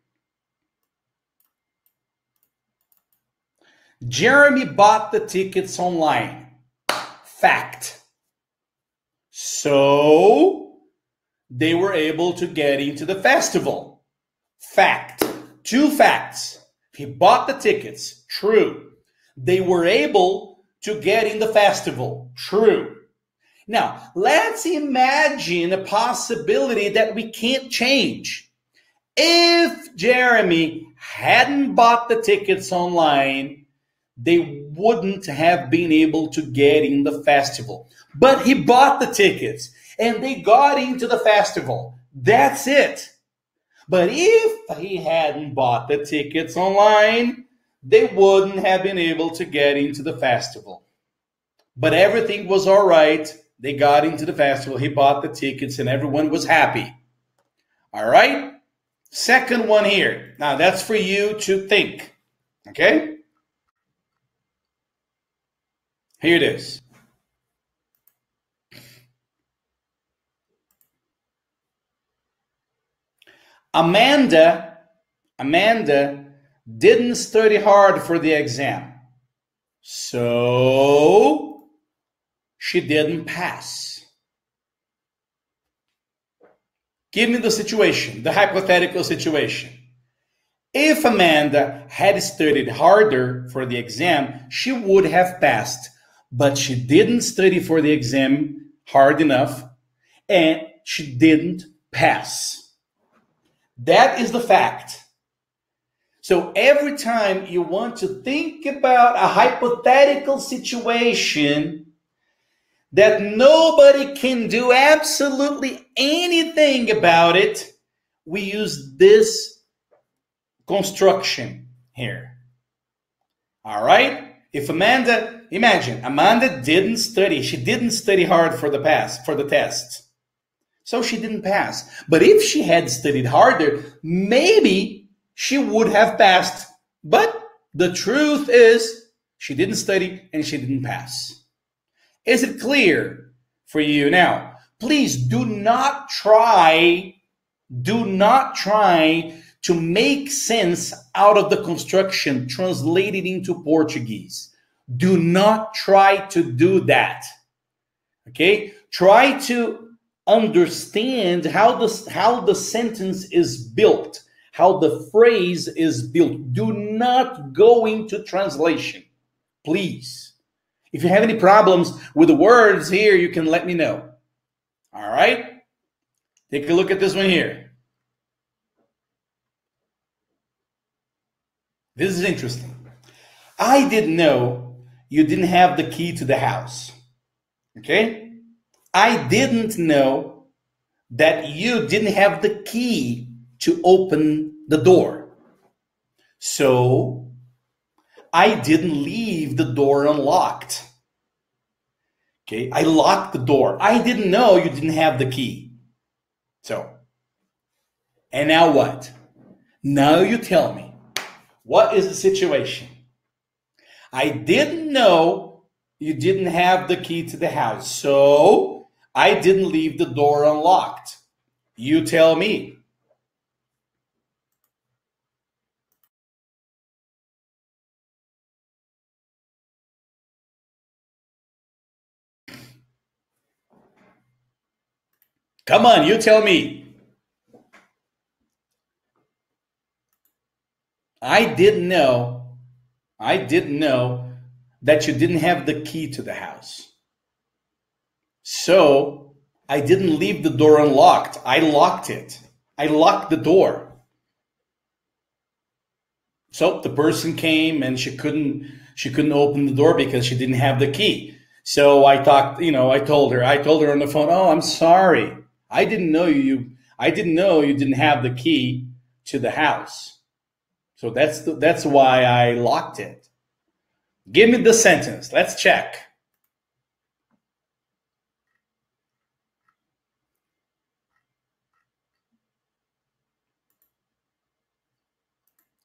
Jeremy bought the tickets online. Fact. So they were able to get into the festival. Fact. Two facts. He bought the tickets. True. They were able to get in the festival. True. Now, let's imagine a possibility that we can't change. If Jeremy hadn't bought the tickets online, they wouldn't have been able to get in the festival. But he bought the tickets and they got into the festival. That's it. But if he hadn't bought the tickets online, they wouldn't have been able to get into the festival. But everything was all right. They got into the festival. He bought the tickets and everyone was happy. All right? Second one here. Now, that's for you to think. Okay? Here it is. Amanda didn't study hard for the exam. So she didn't pass. Give me the situation, the hypothetical situation. If Amanda had studied harder for the exam, she would have passed. But she didn't study for the exam hard enough, and she didn't pass. That is the fact. So every time you want to think about a hypothetical situation that nobody can do absolutely anything about it, we use this construction here. All right? If imagine Amanda didn't study. She didn't study hard for the test. So she didn't pass. But if she had studied harder, maybe she would have passed. But the truth is, she didn't study and she didn't pass. Is it clear for you? Now, please do not try to make sense out of the construction translated into Portuguese. Do not try to do that. Okay? Try to understand how the sentence is built, how the phrase is built. Do not go into translation, please. If you have any problems with the words here, you can let me know. All right? Take a look at this one here. This is interesting. I didn't know you didn't have the key to the house. Okay? I didn't know that you didn't have the key to open the door. So, I didn't leave the door unlocked. Okay, I locked the door. I didn't know you didn't have the key. So, and now what? Now you tell me, what is the situation? I didn't know you didn't have the key to the house. So, I didn't leave the door unlocked. You tell me. Come on, you tell me. I didn't know that you didn't have the key to the house. So I didn't leave the door unlocked. I locked it. I locked the door. So the person came and she couldn't open the door because she didn't have the key. So I told her on the phone, "Oh, I'm sorry. I didn't know you didn't have the key to the house. So that's why I locked it." Give me the sentence. Let's check.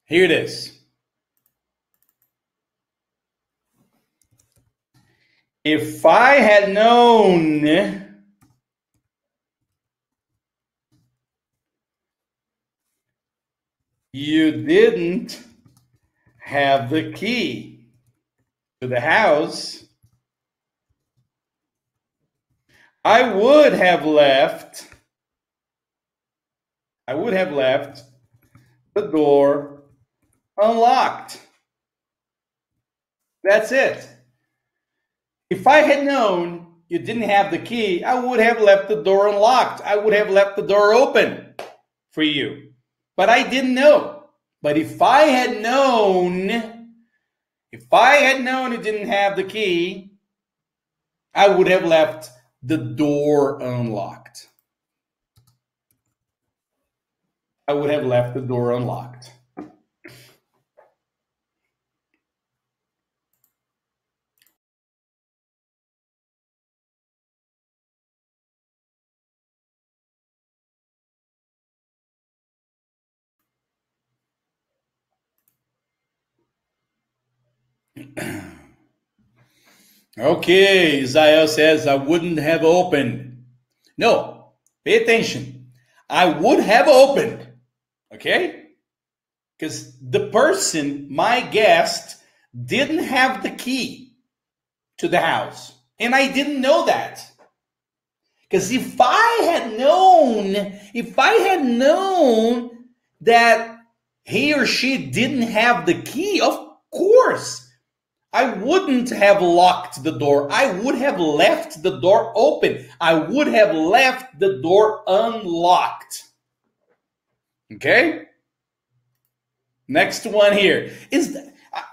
Here it is. If I had known you didn't have the key to the house, I would have left the door unlocked. That's it. If I had known you didn't have the key, I would have left the door unlocked. I would have left the door open for you. But I didn't know. But if I had known you didn't have the key, I would have left the door unlocked. I would have left the door unlocked. Okay, Israel says, I wouldn't have opened. No, pay attention. I would have opened, okay? Because the person, my guest, didn't have the key to the house. And I didn't know that. Because if I had known that he or she didn't have the key, of course, I wouldn't have locked the door. I would have left the door open. I would have left the door unlocked. Okay? Next one here is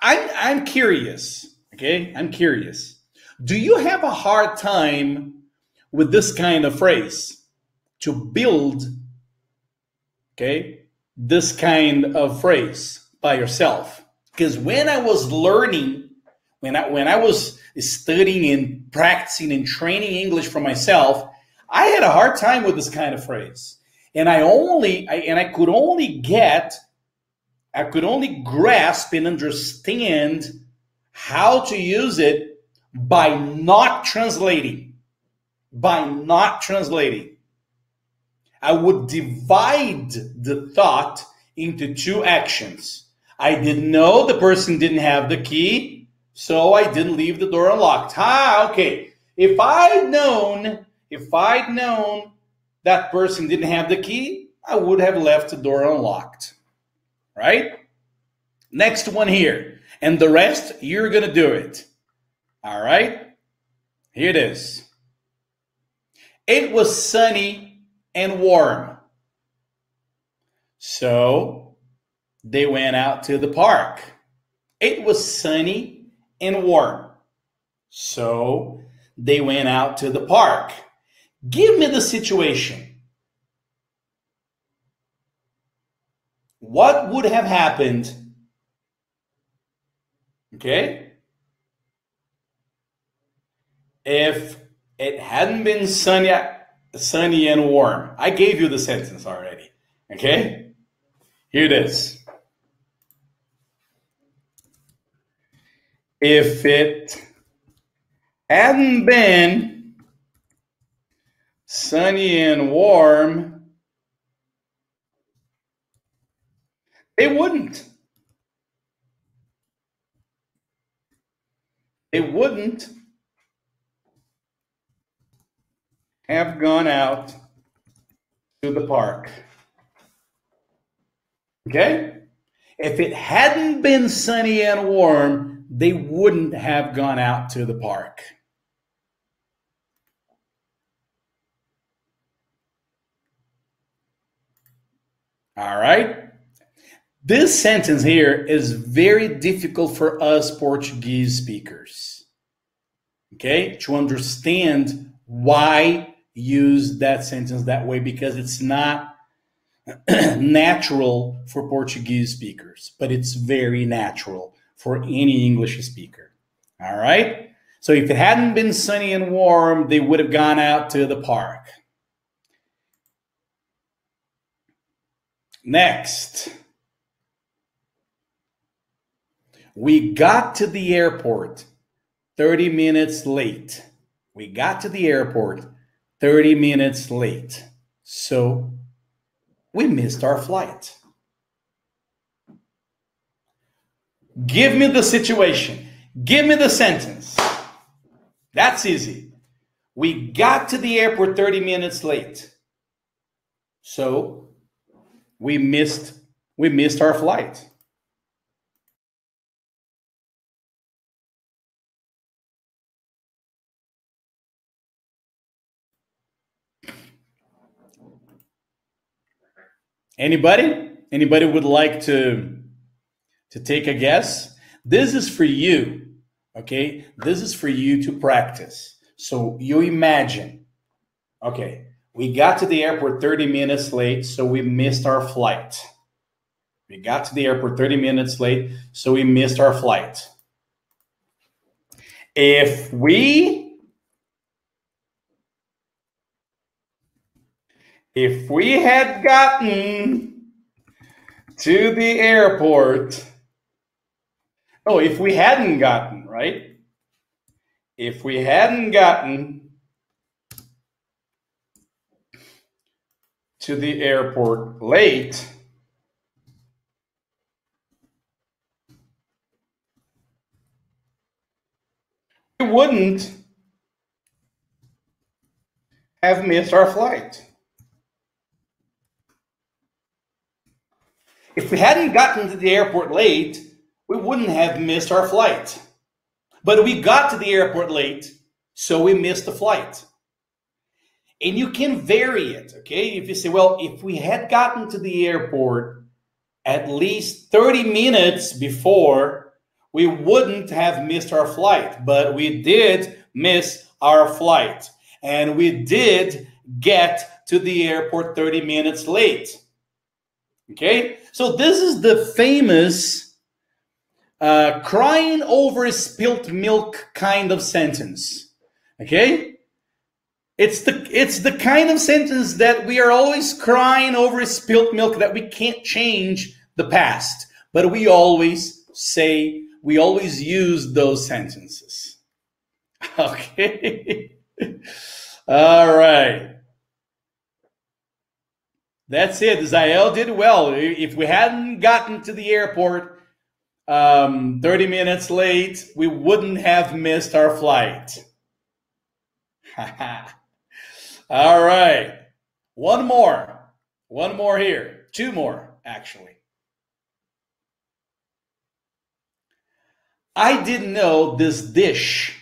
I'm curious. Okay? I'm curious. Do you have a hard time with this kind of phrase? To build, okay, this kind of phrase by yourself. Because when I was learning, when I was studying and practicing and training English for myself, I had a hard time with this kind of phrase. And I could only grasp and understand how to use it by not translating. I would divide the thought into two actions. I didn't know the person didn't have the key, so I didn't leave the door unlocked. Okay. If I'd known that person didn't have the key, I would have left the door unlocked. Right? Next one here. And the rest, you're going to do it. All right? Here it is. It was sunny and warm. So they went out to the park. It was sunny and warm. So they went out to the park. Give me the situation. What would have happened? Okay? If it hadn't been sunny and warm. I gave you the sentence already. Okay? Here it is. If it hadn't been sunny and warm, they wouldn't. They wouldn't have gone out to the park. Okay? If it hadn't been sunny and warm, they wouldn't have gone out to the park. All right? This sentence here is very difficult for us Portuguese speakers. Okay? To understand why use that sentence that way, because it's not natural for Portuguese speakers, but it's very natural for any English speaker. All right? So if it hadn't been sunny and warm, they would have gone out to the park. Next. We got to the airport 30 minutes late. We got to the airport 30 minutes late. So we missed our flight. Give me the situation. Give me the sentence. That's easy. We got to the airport 30 minutes late. So we missed our flight. Anybody? Anybody would like to take a guess? This is for you, okay? This is for you to practice. So you imagine, okay, we got to the airport 30 minutes late, so we missed our flight. We got to the airport 30 minutes late, so we missed our flight. If we had gotten to the airport, if we hadn't gotten, right? If we hadn't gotten to the airport late, we wouldn't have missed our flight. If we hadn't gotten to the airport late, we wouldn't have missed our flight. But we got to the airport late, so we missed the flight. And you can vary it, okay? If you say, well, if we had gotten to the airport at least 30 minutes before, we wouldn't have missed our flight. But we did miss our flight. And we did get to the airport 30 minutes late. Okay? So this is the famous crying over spilt milk kind of sentence. Okay? It's the kind of sentence that we are always crying over spilt milk, that we can't change the past. But we always use those sentences. Okay? All right. That's it. Zael did well. If we hadn't gotten to the airport 30 minutes late, we wouldn't have missed our flight. All right. One more here. Two more, actually. I didn't know this dish,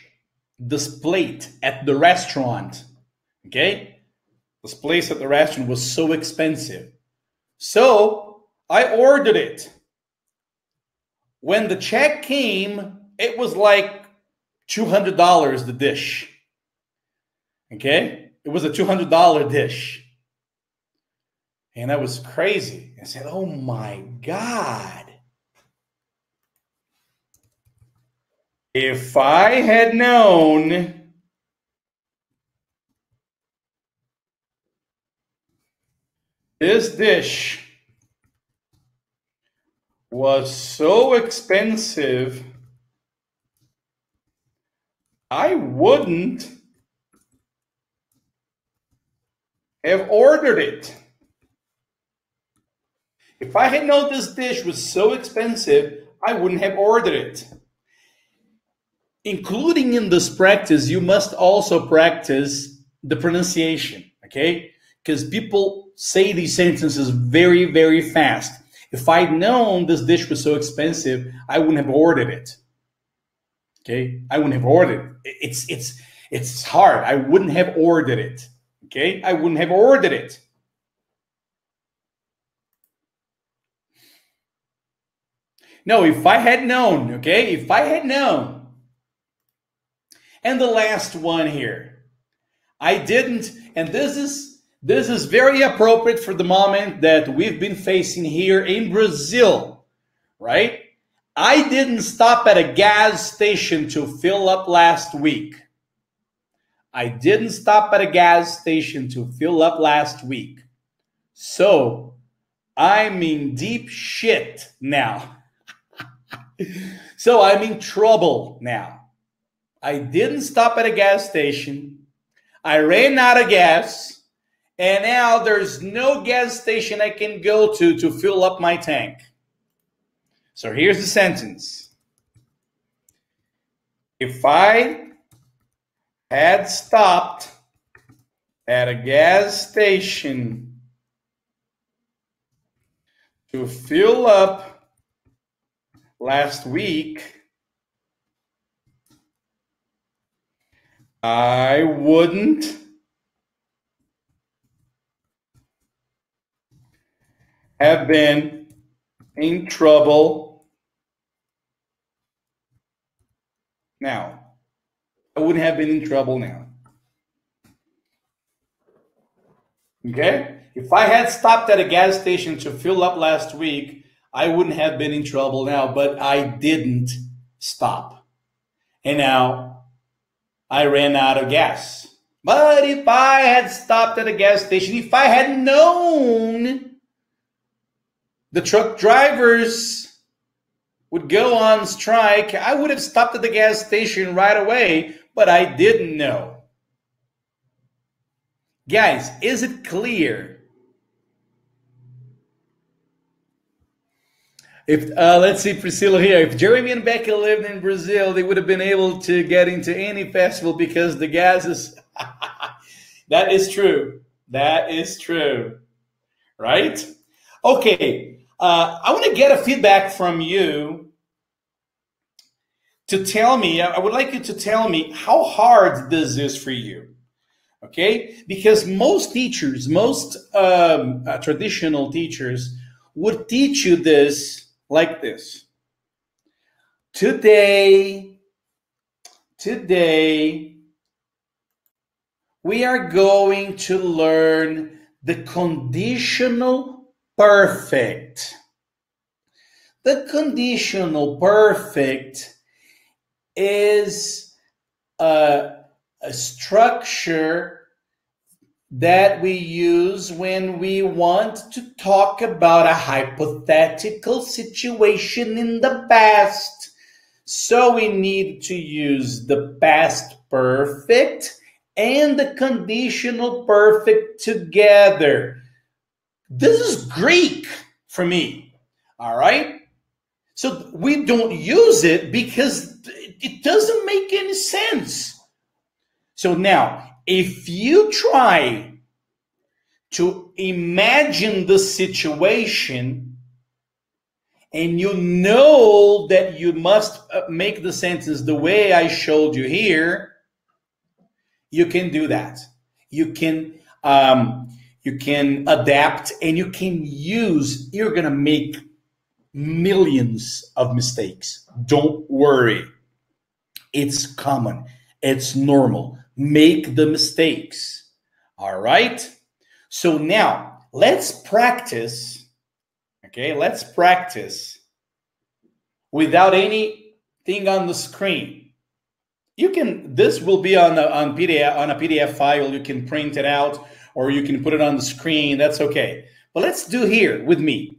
this plate at the restaurant, okay? This place at the restaurant was so expensive. So I ordered it. When the check came, it was like $200, the dish. Okay? It was a $200 dish. And that was crazy. I said, oh my God. If I had known this dish was so expensive, I wouldn't have ordered it. If I had known this dish was so expensive, I wouldn't have ordered it. Including in this practice, you must also practice the pronunciation, okay? Because people say these sentences very, very fast. If I'd known this dish was so expensive, I wouldn't have ordered it. Okay? I wouldn't have ordered it. It's hard. I wouldn't have ordered it. Okay? I wouldn't have ordered it. No, if I had known, okay? If I had known. And the last one here. I didn't, and this is very appropriate for the moment that we've been facing here in Brazil, right? I didn't stop at a gas station to fill up last week. I didn't stop at a gas station to fill up last week. So, I'm in deep shit now. So, I'm in trouble now. I didn't stop at a gas station. I ran out of gas. And now there's no gas station I can go to fill up my tank. So here's the sentence. If I had stopped at a gas station to fill up last week, I wouldn't have been in trouble now. I wouldn't have been in trouble now. Okay? If I had stopped at a gas station to fill up last week, I wouldn't have been in trouble now, but I didn't stop. And now I ran out of gas. But if I had stopped at a gas station, if I had known the truck drivers would go on strike, I would have stopped at the gas station right away, but I didn't know. Guys, is it clear? If let's see, Priscilla here. If Jeremy and Becky lived in Brazil, they would have been able to get into any festival because the gas is. That is true. That is true. Right? Okay. I want to get a feedback from you to tell me. I would like you to tell me how hard this is for you. Okay? Because most teachers, most traditional teachers would teach you this like this. Today, we are going to learn the conditional perfect. The conditional perfect is a structure that we use when we want to talk about a hypothetical situation in the past. So we need to use the past perfect and the conditional perfect together. This is Greek for me, all right? So we don't use it because it doesn't make any sense. So now, if you try to imagine the situation and you know that you must make the sentence the way I showed you here, you can do that. You can adapt and you can use, you're going to make millions of mistakes. Don't worry. It's common. It's normal. Make the mistakes. All right? So now, let's practice. Okay, let's practice without anything on the screen. You can, this will be on a PDF file. You can print it out or you can put it on the screen. That's okay. But let's do here with me.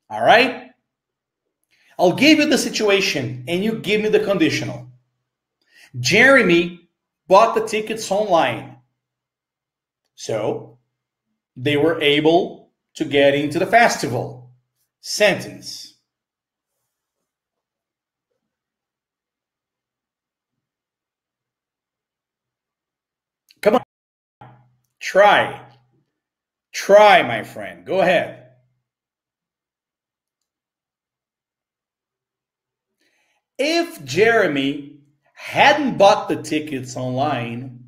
All right? I'll give you the situation and you give me the conditional. Jeremy bought the tickets online. So they were able to get into the festival. Sentence. Come on. Try. Try, my friend. Go ahead. If Jeremy hadn't bought the tickets online,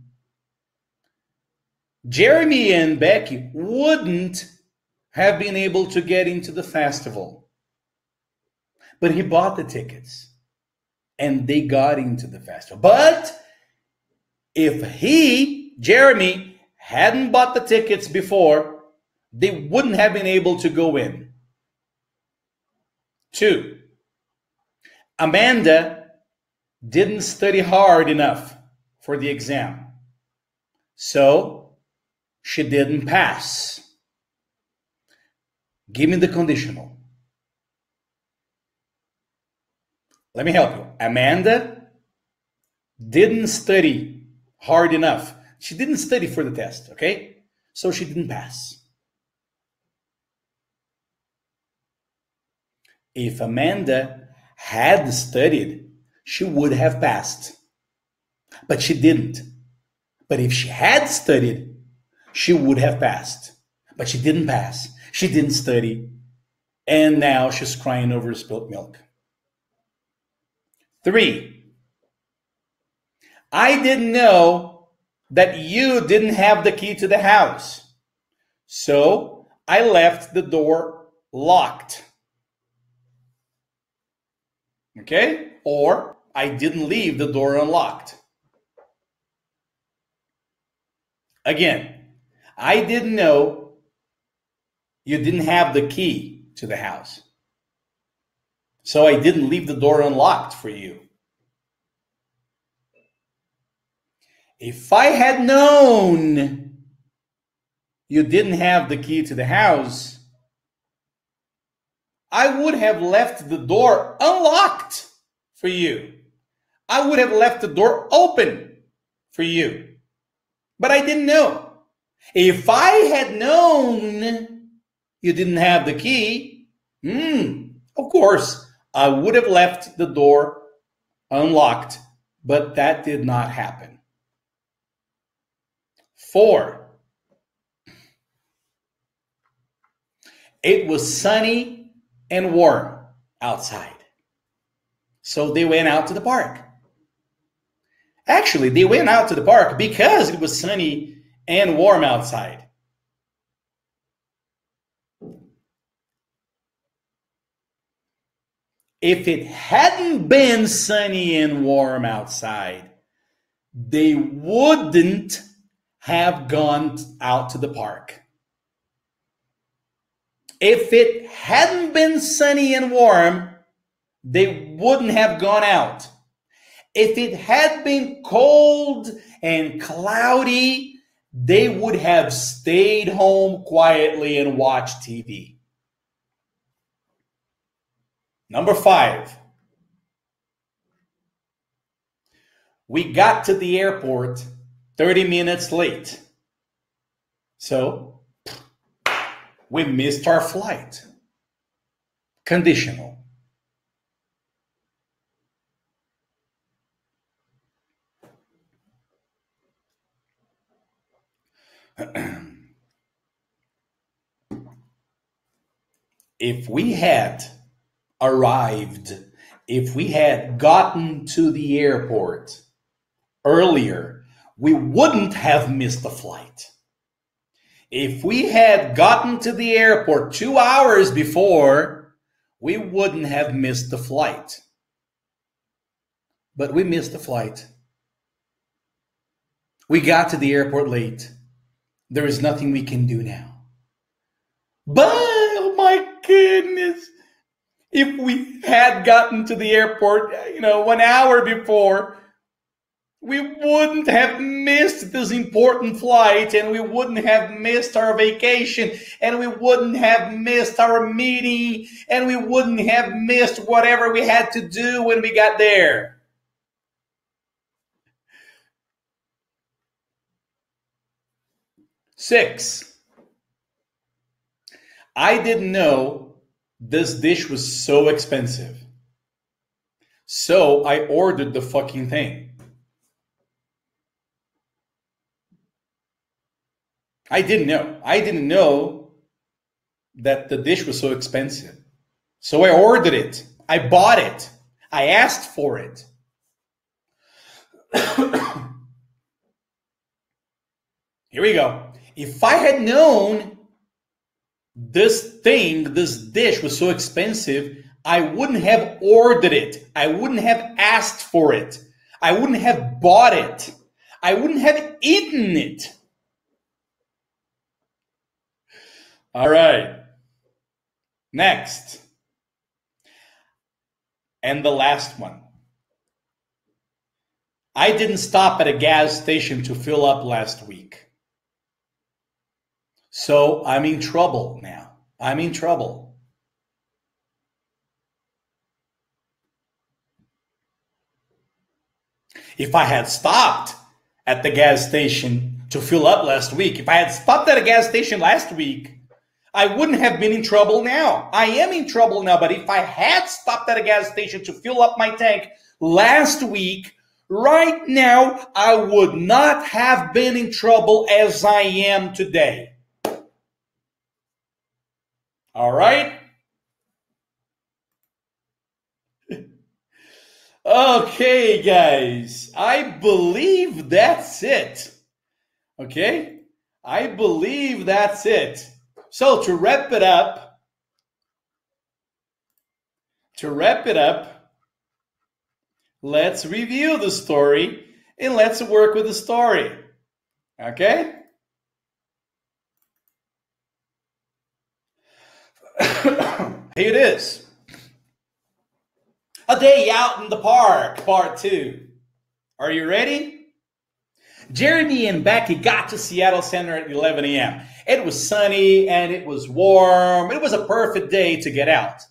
Jeremy and Becky wouldn't have been able to get into the festival. But he bought the tickets and they got into the festival. But if Jeremy, hadn't bought the tickets before, they wouldn't have been able to go in. 2, Amanda didn't study hard enough for the exam. So she didn't pass. Give me the conditional. Let me help you. Amanda didn't study hard enough. She didn't study for the test, okay? So she didn't pass. If Amanda had studied, she would have passed. But she didn't. But if she had studied, she would have passed. But she didn't pass. She didn't study. And now she's crying over spilled milk. 3, I didn't know that you didn't have the key to the house. So I left the door locked. Okay? Or I didn't leave the door unlocked. Again, I didn't know you didn't have the key to the house. So I didn't leave the door unlocked for you. If I had known you didn't have the key to the house, I would have left the door unlocked for you. I would have left the door open for you. But I didn't know. If I had known you didn't have the key, of course, I would have left the door unlocked, but that did not happen. 4, it was sunny and warm outside. So they went out to the park. Actually, they went out to the park because it was sunny and warm outside. If it hadn't been sunny and warm outside, they wouldn't have gone out to the park. If it hadn't been sunny and warm, they wouldn't have gone out. If it had been cold and cloudy, they would have stayed home quietly and watched TV. Number 5. We got to the airport 30 minutes late. So, we missed our flight. Conditional. If we had arrived, if we had gotten to the airport earlier, we wouldn't have missed the flight. If we had gotten to the airport 2 hours before, we wouldn't have missed the flight. But we missed the flight. We got to the airport late. There is nothing we can do now. But, oh my goodness, if we had gotten to the airport, 1 hour before, we wouldn't have missed this important flight, and we wouldn't have missed our vacation, and we wouldn't have missed our meeting, and we wouldn't have missed whatever we had to do when we got there. Six, I didn't know this dish was so expensive. So I ordered the fucking thing. I didn't know. I didn't know that the dish was so expensive. So I ordered it. I bought it. I asked for it. Here we go. If I had known this dish was so expensive, I wouldn't have ordered it. I wouldn't have asked for it. I wouldn't have bought it. I wouldn't have eaten it. All right. Next. And the last one. I didn't stop at a gas station to fill up last week. So I'm in trouble now. I'm in trouble. If I had stopped at the gas station to fill up last week, if I had stopped at a gas station last week, I wouldn't have been in trouble now. I am in trouble now, but if I had stopped at a gas station to fill up my tank last week, right now, I would not have been in trouble as I am today. All right? Okay, guys. I believe that's it. Okay? I believe that's it. So to wrap it up, let's review the story and let's work with the story. Okay? Here it is. A Day Out in the Park, Part 2. Are you ready? Jeremy and Becky got to Seattle Center at 11 a.m. It was sunny and it was warm. It was a perfect day to get out.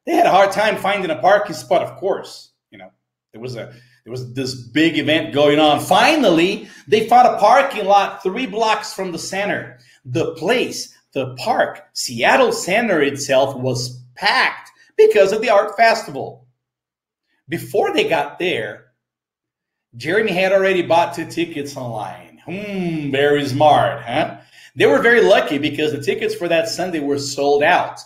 They had a hard time finding a parking spot, of course. You know, there was this big event going on. Finally, they found a parking lot 3 blocks from the center. The park, Seattle Center itself was packed because of the art festival. Before they got there, Jeremy had already bought 2 tickets online. Very smart, huh? They were very lucky because the tickets for that Sunday were sold out.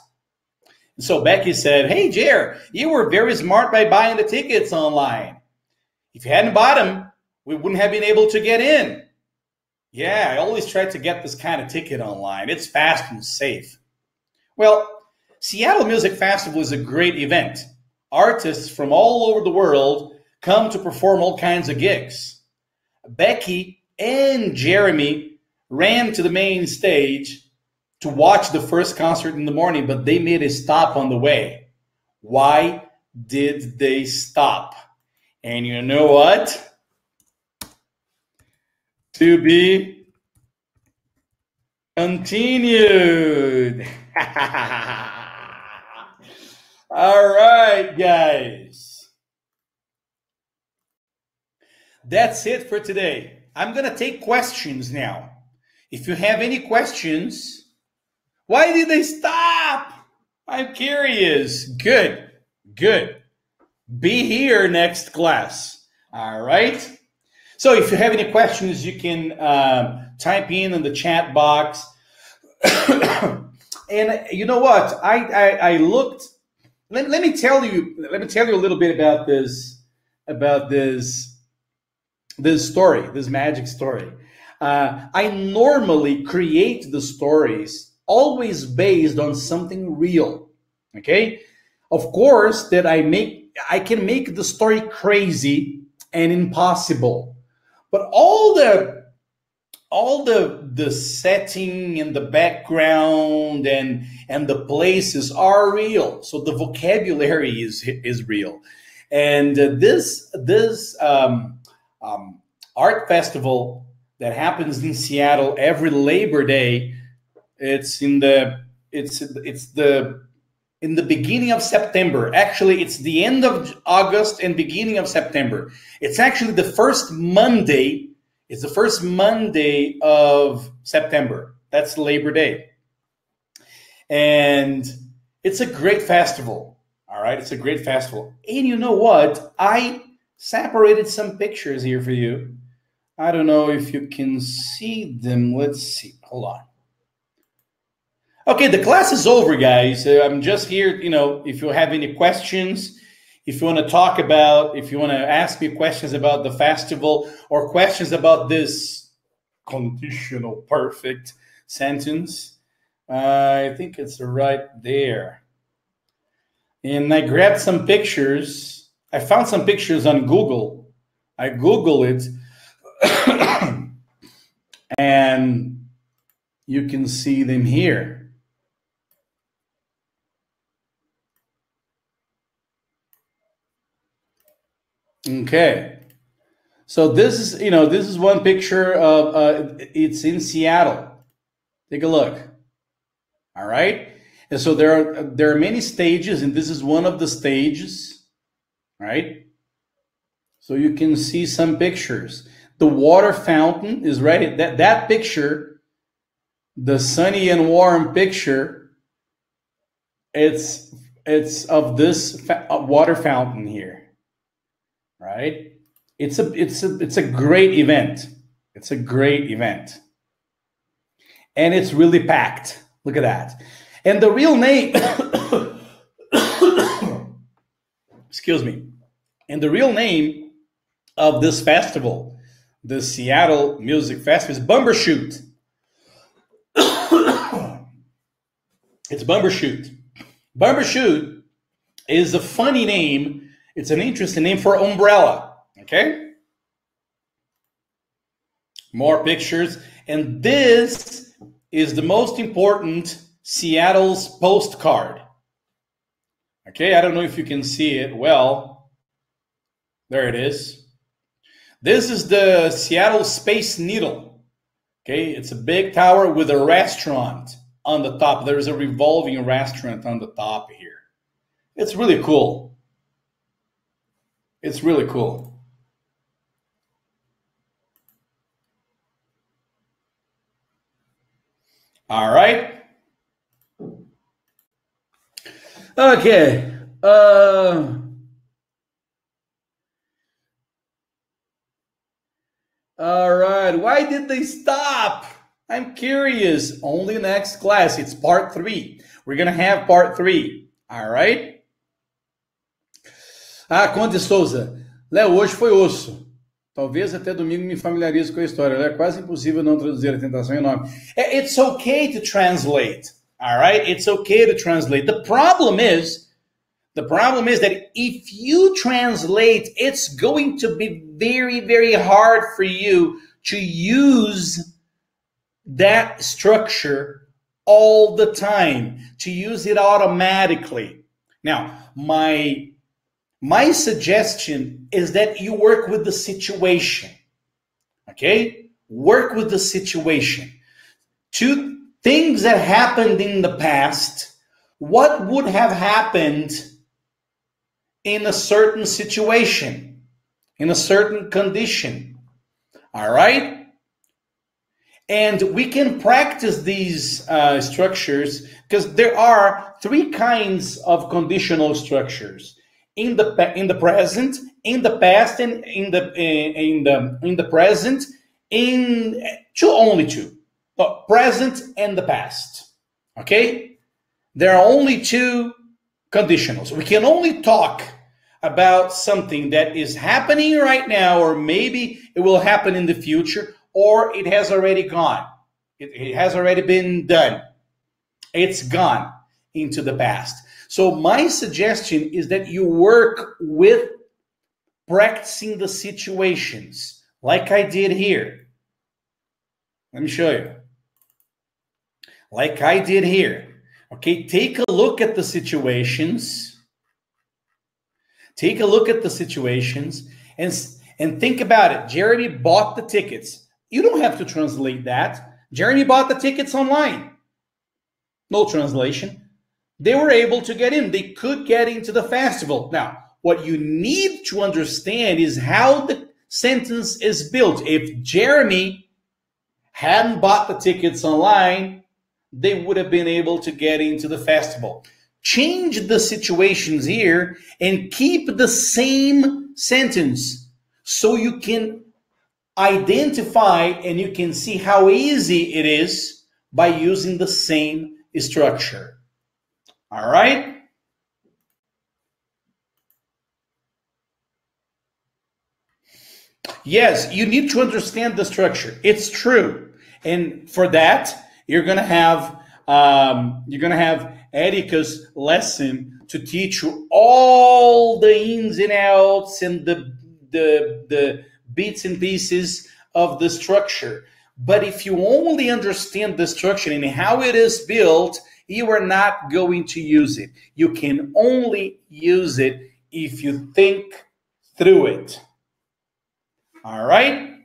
So Becky said, hey, Jer, you were very smart by buying the tickets online. If you hadn't bought them, we wouldn't have been able to get in. Yeah, I always try to get this kind of ticket online. It's fast and safe. Well, Seattle Music Festival is a great event. Artists from all over the world come to perform all kinds of gigs. Becky and Jeremy ran to the main stage to watch the first concert in the morning, but they made a stop on the way. Why did they stop? And you know what? To be continued. All right, guys. That's it for today. I'm going to take questions now. If you have any questions, why did they stop? I'm curious. Good. Be here next class. All right. So if you have any questions, you can type in the chat box. And you know what? I looked. Let me tell you a little bit about this story, this magic story. I normally create the stories always based on something real. Okay, of course that I can make the story crazy and impossible, but all the setting and the background and the places are real. So the vocabulary is real, and this art festival that happens in Seattle every Labor Day. It's in the beginning of September. Actually, it's the end of August and beginning of September. It's actually the first Monday. It's the first Monday of September. That's Labor Day. And it's a great festival. All right, it's a great festival. And you know what? I separated some pictures here for you. I don't know if you can see them. Let's see. Hold on. Okay, the class is over, guys. I'm just here, if you have any questions, if you want to if you want to ask me questions about the festival or questions about this conditional perfect sentence, I think it's right there. And I grabbed some pictures. I found some pictures on Google. I Googled it, and you can see them here. Okay, so this is one picture of it's in Seattle. Take a look. All right, and so there are many stages, and this is one of the stages. Right, so you can see some pictures. The water fountain is right. That picture, the sunny and warm picture, it's of this water fountain here. Right? It's a great event. It's a great event. And it's really packed. Look at that. And the real name, excuse me, and the real name of this festival, the Seattle Music Festival, is Bumbershoot. It's Bumbershoot. Bumbershoot is a funny name. It's an interesting name for umbrella. Okay? More pictures. And this is the most important Seattle's postcard. Okay, I don't know if you can see it well. There it is. This is the Seattle Space Needle. Okay, it's a big tower with a restaurant on the top. There's a revolving restaurant on the top here. It's really cool. It's really cool. All right. Okay. All right. Why did they stop? I'm curious. Only next class. It's part 3. We're going to have part 3. All right. Conde Souza. Léo, hoje foi osso. Talvez até domingo me familiarize com a história. É quase impossível não traduzir, a tentação é enorme. It's okay to translate. All right? It's okay to translate. The problem is that if you translate, it's going to be very, very hard for you to use that structure all the time, to use it automatically. Now, my suggestion is that you work with the situation. Okay? Work with the situation. 2 things that happened in the past. What would have happened in a certain situation, in a certain condition? All right? And we can practice these structures because there are 3 kinds of conditional structures. In the present, in the past, and in the present, only 2. Present and the past. Okay? There are only 2 conditionals. We can only talk about something that is happening right now, or maybe it will happen in the future, or it has already gone. It has already been done. It's gone into the past. So my suggestion is that you work with practicing the situations, like I did here. Let me show you. Like I did here. Okay, take a look at the situations. Take a look at the situations and think about it. Jeremy bought the tickets. You don't have to translate that. Jeremy bought the tickets online. No translation. They were able to get in. They could get into the festival. Now, what you need to understand is how the sentence is built. If Jeremy hadn't bought the tickets online, they would have been able to get into the festival. Change the situations here and keep the same sentence so you can identify and you can see how easy it is by using the same structure. All right? Yes, you need to understand the structure. It's true. And for that, you're going to have Erika's lesson to teach you all the ins and outs and the bits and pieces of the structure. But if you only understand the structure and how it is built, you are not going to use it. You can only use it if you think through it. All right?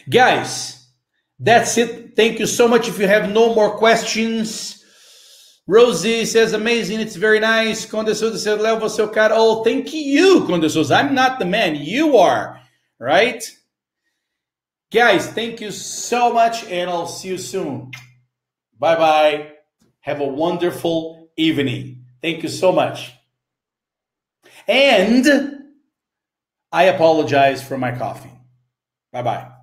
Guys, that's it. Thank you so much. If you have no more questions, Rosie says, amazing. It's very nice. Conde Souza said, Léo, você é o cara. Oh, thank you, Conde Souza. I'm not the man. You are, right? Guys, thank you so much, and I'll see you soon. Bye-bye. Have a wonderful evening. Thank you so much. And I apologize for my coffee. Bye bye.